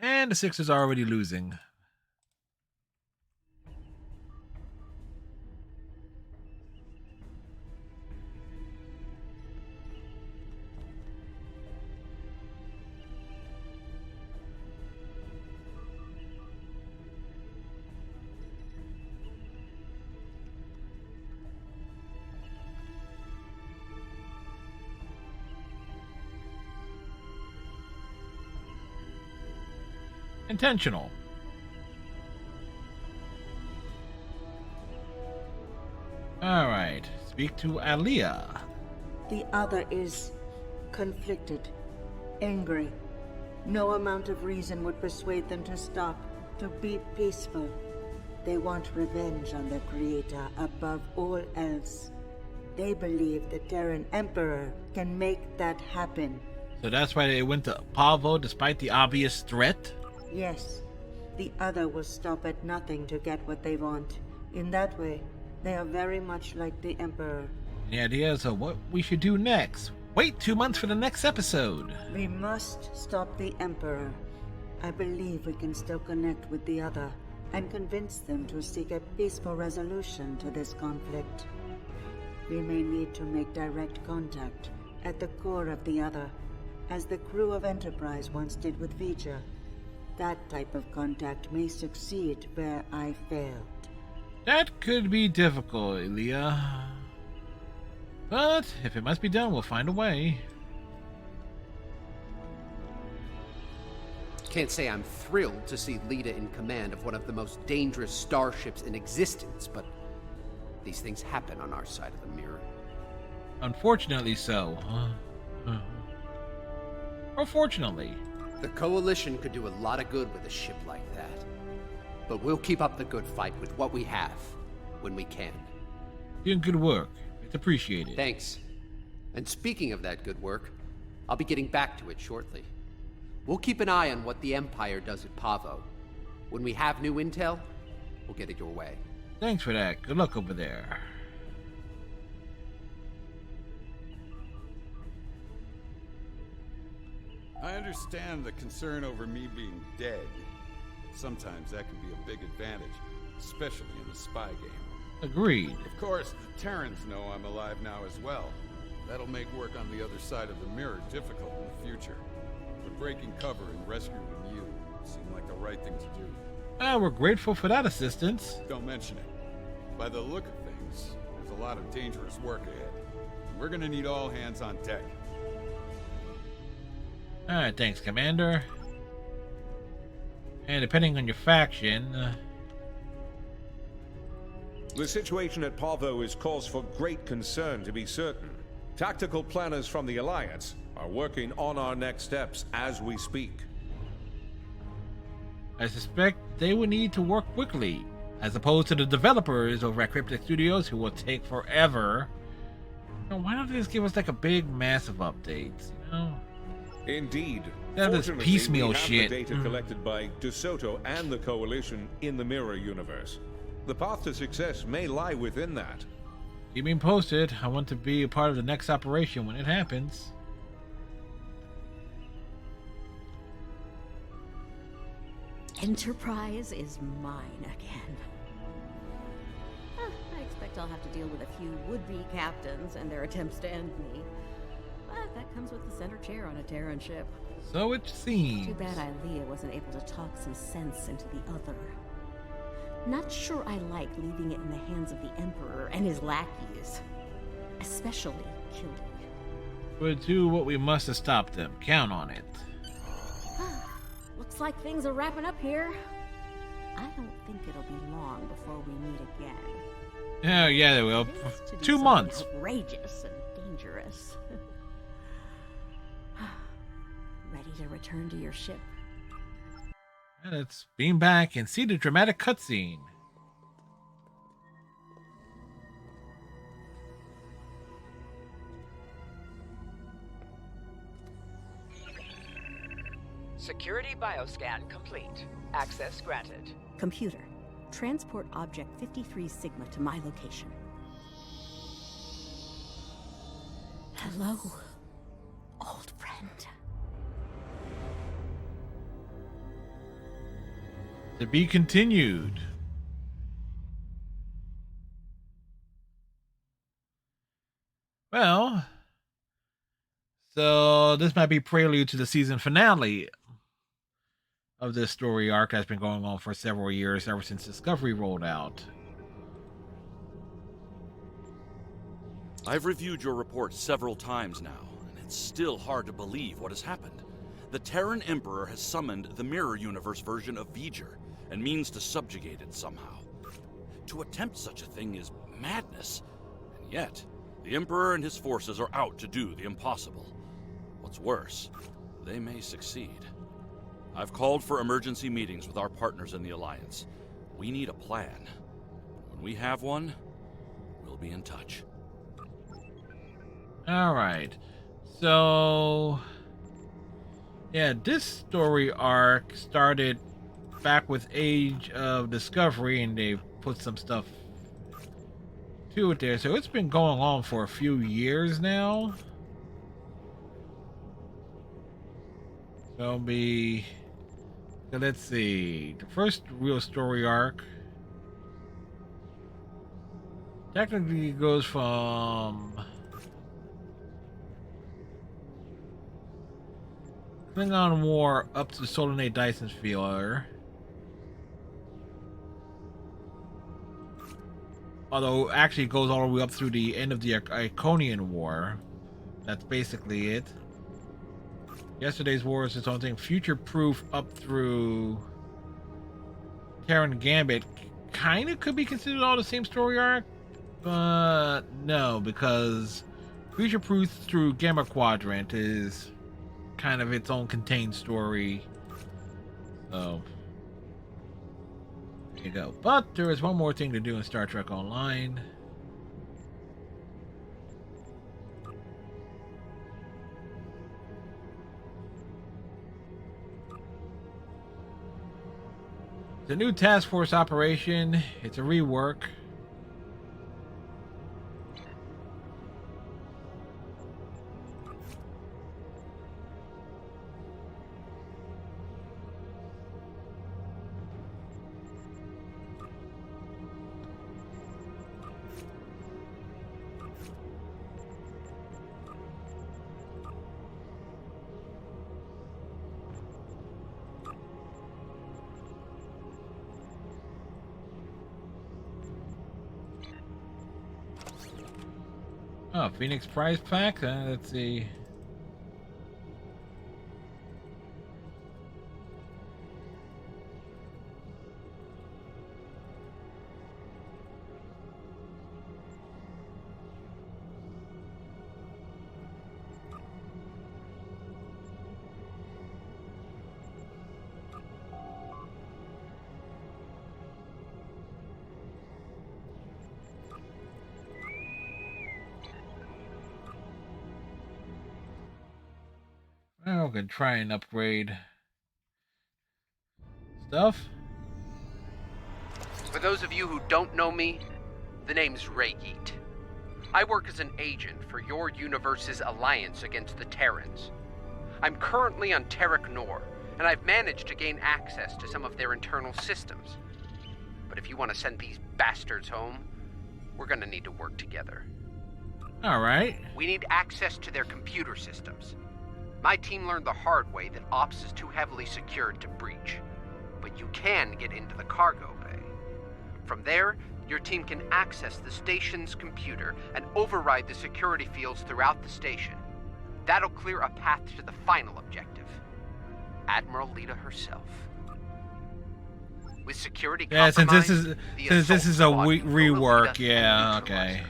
And the Sixers are already losing. Intentional. All right. Speak to Aliyah. The other is conflicted, angry. No amount of reason would persuade them to stop, to be peaceful. They want revenge on their creator above all else. They believe the Terran Emperor can make that happen. So that's why they went to Pavo despite the obvious threat? Yes, the other will stop at nothing to get what they want. In that way, they are very much like the Emperor. The idea is what we should do next. Wait 2 months for the next episode. We must stop the Emperor. I believe we can still connect with the other. and convince them to seek a peaceful resolution to this conflict. We may need to make direct contact at the core of the other, as the crew of Enterprise once did with Vija. That type of contact may succeed where I failed. That could be difficult, Elia. But if it must be done, we'll find a way. Can't say I'm thrilled to see Lita in command of one of the most dangerous starships in existence, but these things happen on our side of the mirror. Unfortunately so. Or fortunately. The Coalition could do a lot of good with a ship like that. But we'll keep up the good fight with what we have, when we can. Doing good work. It's appreciated. Thanks. And speaking of that good work, I'll be getting back to it shortly. We'll keep an eye on what the Empire does at Pavo. When we have new intel, we'll get it your way. Thanks for that. Good luck over there. I understand the concern over me being dead. Sometimes that can be a big advantage, especially in a spy game. Agreed. Of course, the Terrans know I'm alive now as well. That'll make work on the other side of the mirror difficult in the future. But breaking cover and rescuing you seemed like the right thing to do. We're grateful for that assistance. Don't mention it. By the look of things, there's a lot of dangerous work ahead. And we're gonna need all hands on deck. Alright, thanks, Commander. And depending on your faction... The situation at Pavo is cause for great concern, to be certain. Tactical planners from the Alliance are working on our next steps as we speak. I suspect they would need to work quickly, as opposed to the developers over at Cryptic Studios who will take forever. You know, why don't they just give us like a big, massive update, you know? Indeed. That is piecemeal we have shit. The data collected by DeSoto and the Coalition in the Mirror Universe. The path to success may lie within that. Keep me posted. I want to be a part of the next operation when it happens. Enterprise is mine again. I expect I'll have to deal with a few would-be captains and their attempts to end me. But that comes with the center chair on a Terran ship. So it seems. Too bad Ilea wasn't able to talk some sense into the other. Not sure I like leaving it in the hands of the Emperor and his lackeys. Especially Kildy. We'll do what we must to stop them. Count on it. Looks like things are wrapping up here. I don't think it'll be long before we meet again. Oh, yeah, they will. 2 months. Outrageous and dangerous. Ready to return to your ship? Let's beam back and see the dramatic cutscene. Security bioscan complete. Access granted. Computer, transport object 53 Sigma to my location. Hello, old friend. To be continued. Well, so this might be prelude to the season finale of this story arc that's been going on for several years, ever since Discovery rolled out. I've reviewed your report several times now, and it's still hard to believe what has happened. The Terran Emperor has summoned the Mirror Universe version of V'ger and means to subjugate it somehow. To attempt such a thing is madness, and yet the Emperor and his forces are out to do the impossible. What's worse, they may succeed. I've called for emergency meetings with our partners in the Alliance. We need a plan. When we have one, we'll be in touch. Alright, so yeah, this story arc started back with Age of Discovery, and they've put some stuff to it there, so it's been going on for a few years now. So it'll be So let's see. The first real story arc technically goes from Klingon War up to Solonate Dyson's Feeler. Although actually it goes all the way up through the end of the Iconian War. That's basically it. Yesterday's War is its own thing. Future Proof up through Terran Gambit kind of could be considered all the same story arc, but no, because Future Proof through Gamma Quadrant is kind of its own contained story. So there you go. But there is one more thing to do in Star Trek Online. The new task force operation. It's a rework. Oh, Phoenix Prize Pack? Let's see. Well, we can try and upgrade stuff. For those of you who don't know me, the name's Raygeet. I work as an agent for your universe's alliance against the Terrans. I'm currently on Terek Nor, and I've managed to gain access to some of their internal systems. But if you want to send these bastards home, we're gonna need to work together. Alright. We need access to their computer systems. My team learned the hard way that Ops is too heavily secured to breach. But you can get into the cargo bay. From there, your team can access the station's computer and override the security fields throughout the station. That'll clear a path to the final objective, Admiral Lita herself. With security compromised, since this is a rework, yeah, okay.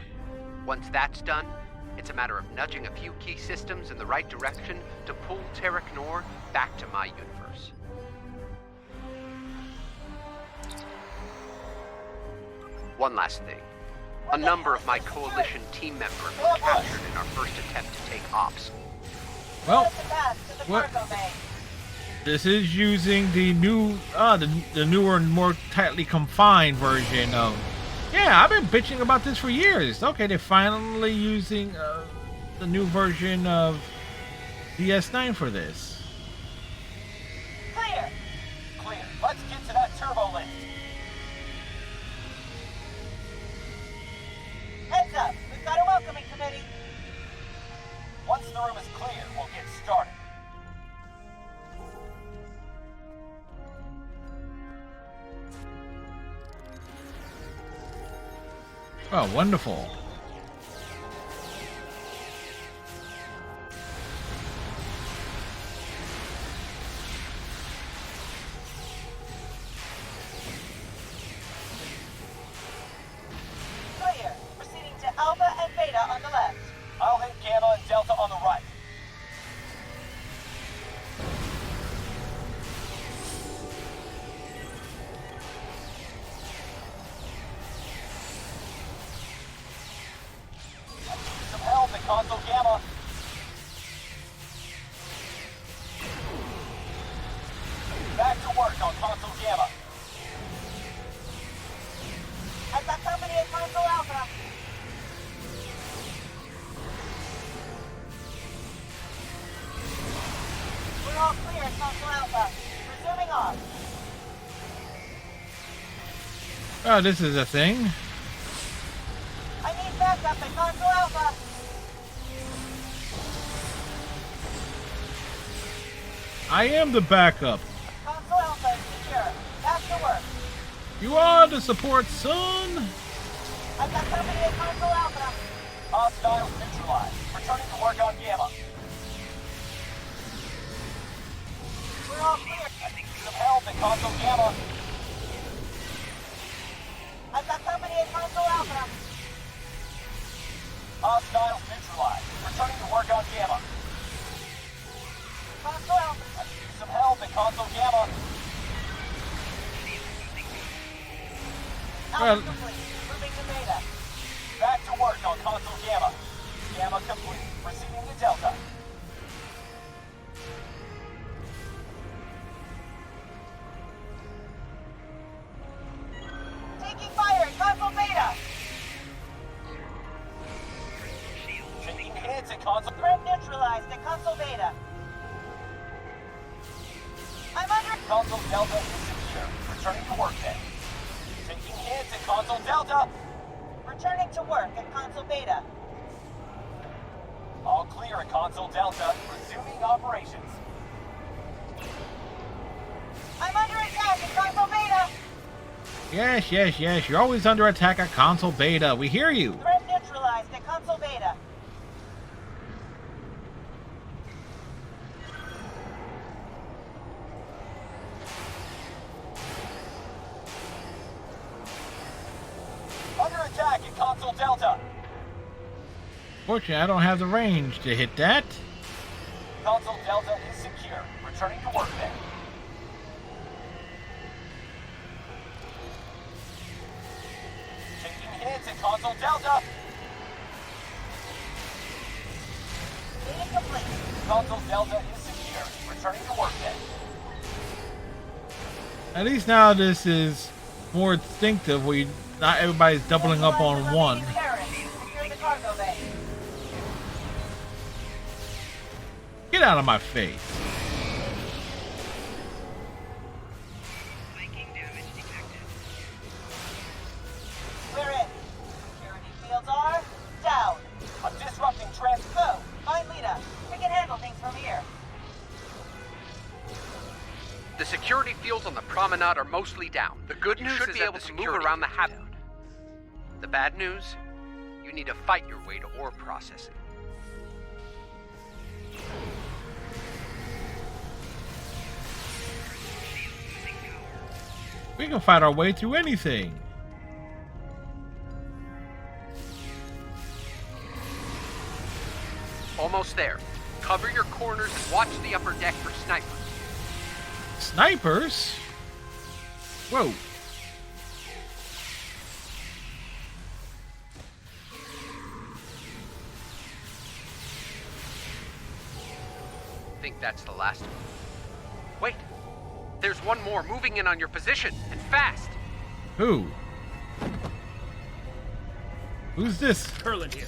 Once that's done, it's a matter of nudging a few key systems in the right direction to pull Terek Nor back to my universe. One last thing. A number of my Coalition team members were captured in our first attempt to take Ops. Well, what? This is using the new, the newer and more tightly confined version of. Yeah, I've been bitching about this for years. Okay, they're finally using the new version of DS9 for this. Clear! Clear. Let's get to that turbo lift. Heads up! We've got a welcoming committee. Once the room is clear, we'll get started. Oh, wonderful. Clear. Proceeding to Alpha and Beta on the left. I'll hit Gamma and Delta on the right. Some help at Console Gamma. Back to work on Console Gamma. I've got company at Console Alpha. We're all clear at Console Alpha. Resuming off. Oh, this is a thing. I need backup at Console Alpha. I am the backup. Console Alpha is secure. Back to work. You are the support, son. I've got company at Console Alpha. Hostiles neutralized. Returning to work on Gamma. We're all clear. I think you have help at Console Gamma. I've got company at Console Alpha. Hostiles neutralized. Returning to work on Gamma. Console Alpha. I can use some help at Console Gamma. Well, complete. Moving to Beta. Back to work on Console Gamma. Gamma complete. Proceeding to Delta. Taking fire at Console Beta. Taking hits at Console. Threat neutralized at Console Beta. I'm under. Console Delta is secure. Returning to work then. Taking hits at Console Delta. Returning to work at Console Beta. All clear at Console Delta. Resuming operations. I'm under attack at Console Beta. yes, yes, yes. You're always under attack at Console Beta. We hear you. Threat neutralized at Console Beta. Under attack at Console Delta. Fortunately, I don't have the range to hit that. Console Delta is secure. Returning to work then. Taking hits at Console Delta. Mission complete. Console Delta is secure. Returning to work then. At least now this is more instinctive. Not everybody's doubling up on one. Secure the cargo bay. Get out of my face. We're in. Security fields are down. I'm disrupting transpo. Find Lita. We can handle things from here. The security fields on the promenade are mostly down. The good news is be able to move around the habit. The bad news? You need to fight your way to ore processing. We can fight our way through anything. Almost there. Cover your corners and watch the upper deck for snipers. Snipers? Whoa. Think that's the last one. Wait. There's one more moving in on your position, and fast. Who? Who's this? Curlin here.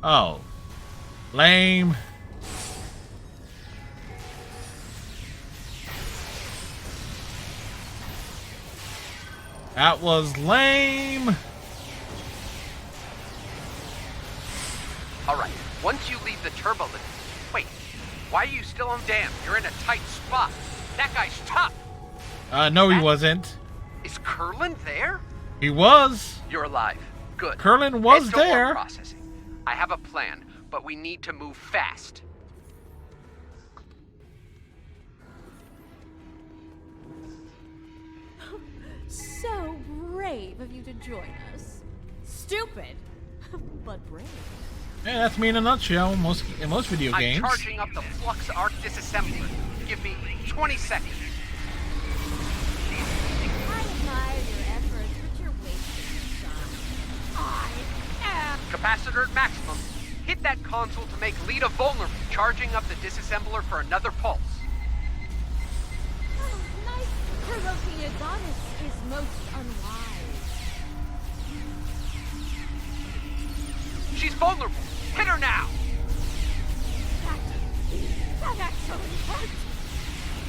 Oh. Lame. That was lame. Alright, once you leave the turbo lift. Wait, why are you still on dam? You're in a tight spot. That guy's tough. No, he wasn't. Is Curlin there? He was. You're alive. Good. Curlin was Head to ore there. Processing. I have a plan, but we need to move fast. So brave of you to join us. Stupid, but brave. Yeah, that's me in a nutshell. In most video games. I'm charging up the Flux Arc disassembler. Give me 20 seconds. I admire your efforts, but you're wasting your time. I am. Capacitor at maximum. Hit that console to make Lita vulnerable. Charging up the disassembler for another pulse. Oh, nice. Her rotated goddess is most unwise. She's vulnerable. Hit her now. That actually hurt.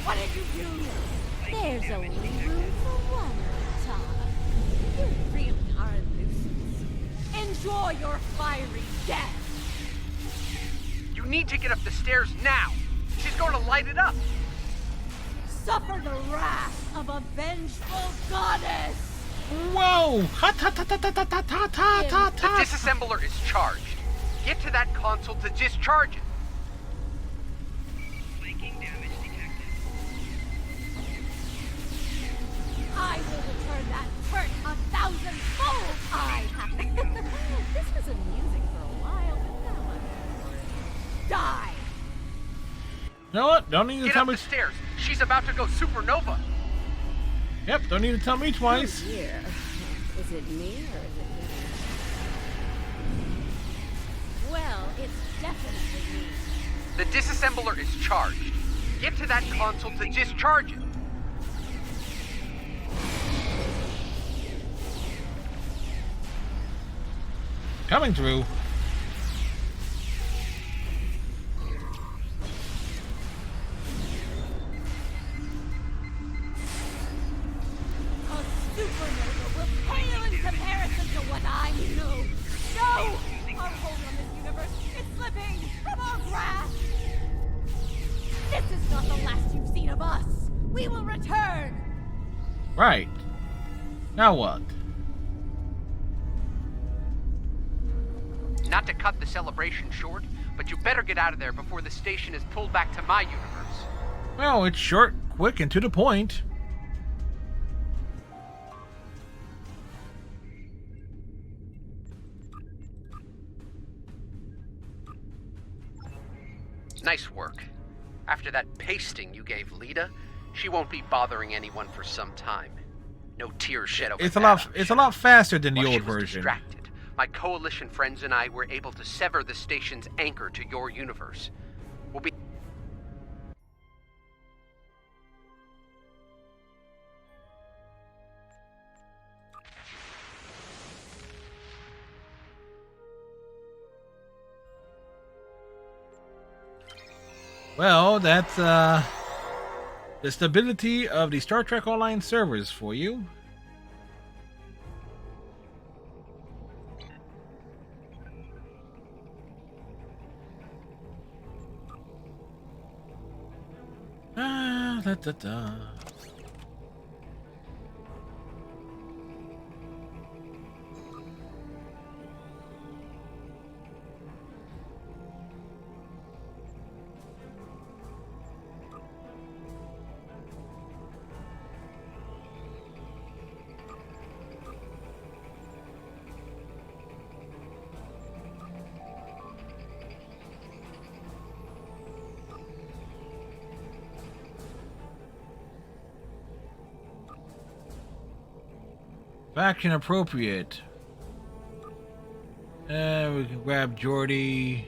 What did you do? There's only room for one Tom. You really are a nuisance. Enjoy your fiery death. You need to get up the stairs now. She's going to light it up. Suffer the wrath of a vengeful goddess. Whoa! Ha ta ta ta ta ta ta ta ta The ta. disassembler is charged. Get to that console to discharge it. I will return that hurt 1,000-fold. This was amusing for a while, but now I'm die. You know what? Don't need to Get tell up me. the stairs. She's about to go supernova. Yep, don't need to tell me twice. Oh, dear. Is it me or is it you? Well, it's definitely me. The disassembler is charged. Get to that console to discharge it. Coming through. A supernova will pale in comparison to what I know. No! Our hold on this universe is slipping from our grasp. This is not the last you've seen of us. We will return. Right. Now what? Not to cut the celebration short, but you better get out of there before the station is pulled back to my universe. Well, it's short, quick, and to the point. Nice work. After that pasting you gave Lita, she won't be bothering anyone for some time. No tears shed over It's that, a lot. I'm It's sure. a lot faster than the While she old was version. distracted, my coalition friends and I were able to sever the station's anchor to your universe. We'll be... Well, that's the stability of the Star Trek Online servers for you. Da, da, da. Faction appropriate. We can grab Geordi.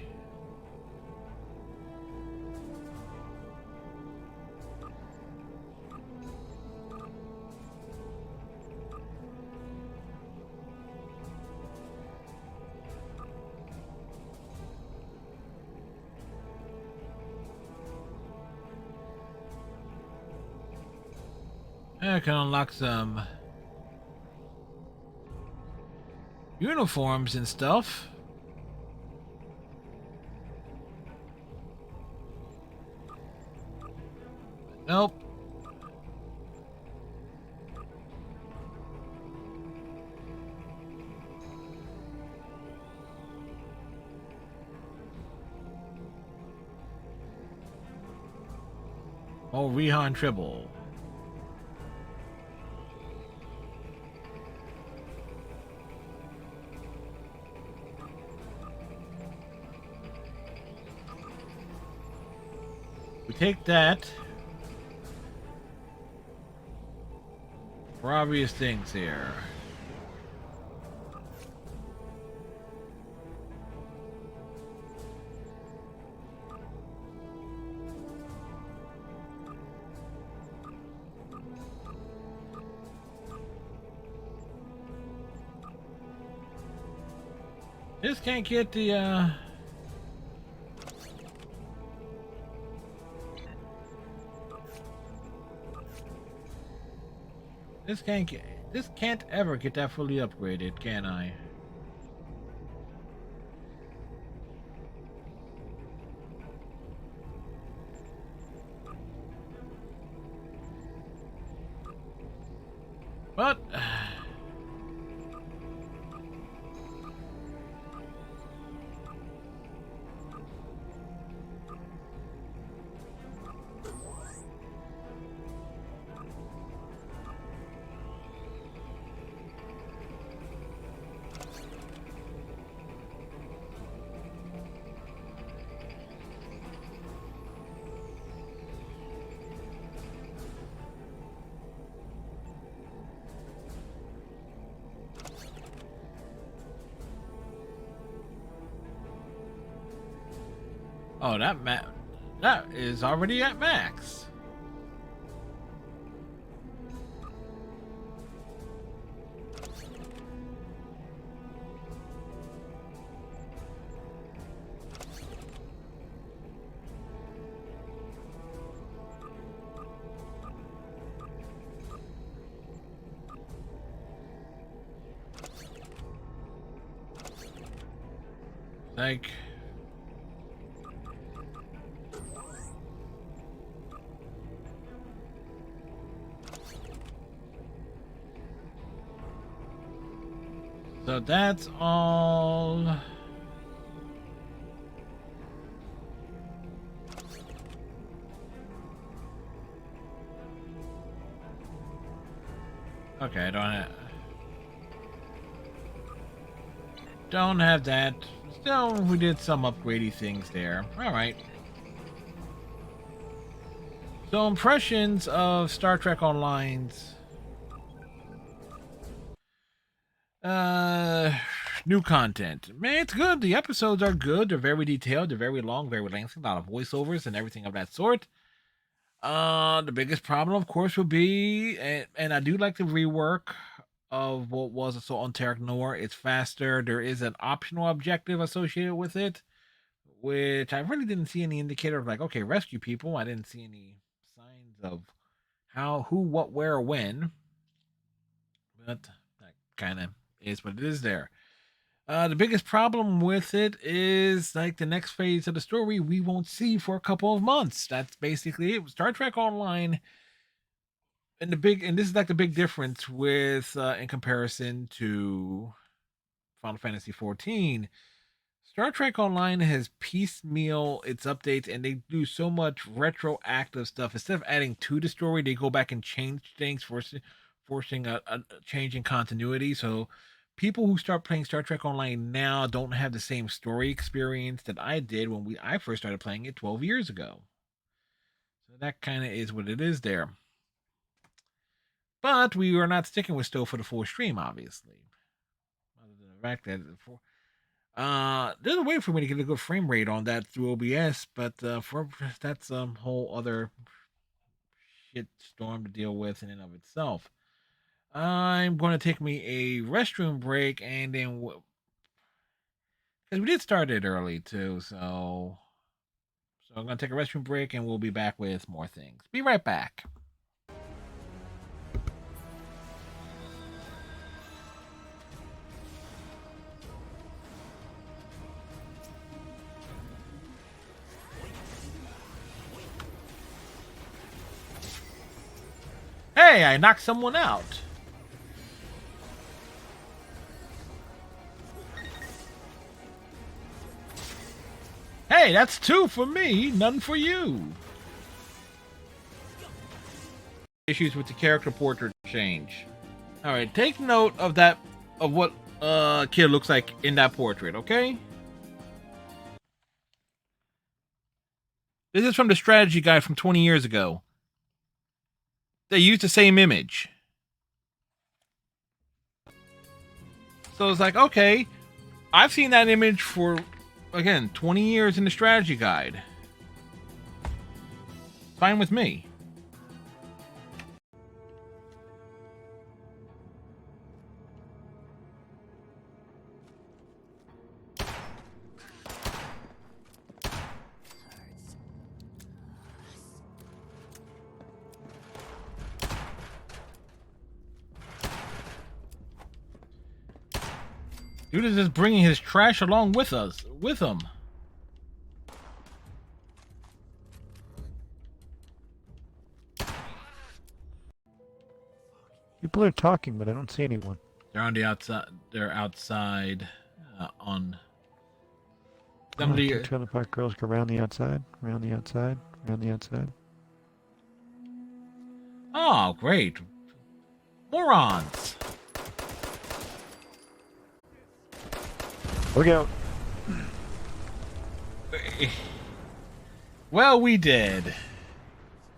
I can unlock some uniforms and stuff. Nope. Oh, Rehan Tribble. We take that for obvious things here. Just can't get the This can't ever get that fully upgraded, can I? But oh, that is already at max. Like, so that's all. Okay, I don't have that. Still, we did some upgradey things there. All right. So impressions of Star Trek Online's new content. Man, it's good. The episodes are good. They're very detailed. They're very long, very lengthy. A lot of voiceovers and everything of that sort. The biggest problem, of course, would be, and I do like the rework of what was Assault on Terra Noir. It's faster. There is an optional objective associated with it, which I really didn't see any indicator of, like, okay, rescue people. I didn't see any signs of how, who, what, where, when. But that kind of is what it is there. The biggest problem with it is, like, the next phase of the story we won't see for a couple of months. That's basically it. Star Trek Online, and this is like the big difference with in comparison to Final Fantasy 14. Star Trek Online has piecemeal its updates, and they do so much retroactive stuff. Instead of adding to the story, they go back and change things, forcing a change in continuity. So people who start playing Star Trek Online now don't have the same story experience that I did when I first started playing it 12 years ago. So that kind of is what it is there. But we are not sticking with Stowe for the full stream, obviously. Other than the fact that there's a way for me to get a good frame rate on that through OBS, but that's a whole other shit storm to deal with in and of itself. I'm going to take me a restroom break, and then because we did start it early too, so I'm going to take a restroom break, and we'll be back with more things. Be right back. Hey, I knocked someone out. Hey, that's 2 for me, none for you. Issues with the character portrait change. Alright, take note of that, of what kid looks like in that portrait, okay? This is from the strategy guide from 20 years ago. They used the same image. So it's like, okay, I've seen that image for, again, 20 years in the strategy guide. Fine with me. Dude is just bringing his trash along with him. People are talking, but I don't see anyone. They're on the outside. They're outside on. Somebody. Trailer park girls go around the outside, around the outside, around the outside. Oh, great. Morons. Look out. Well, we did.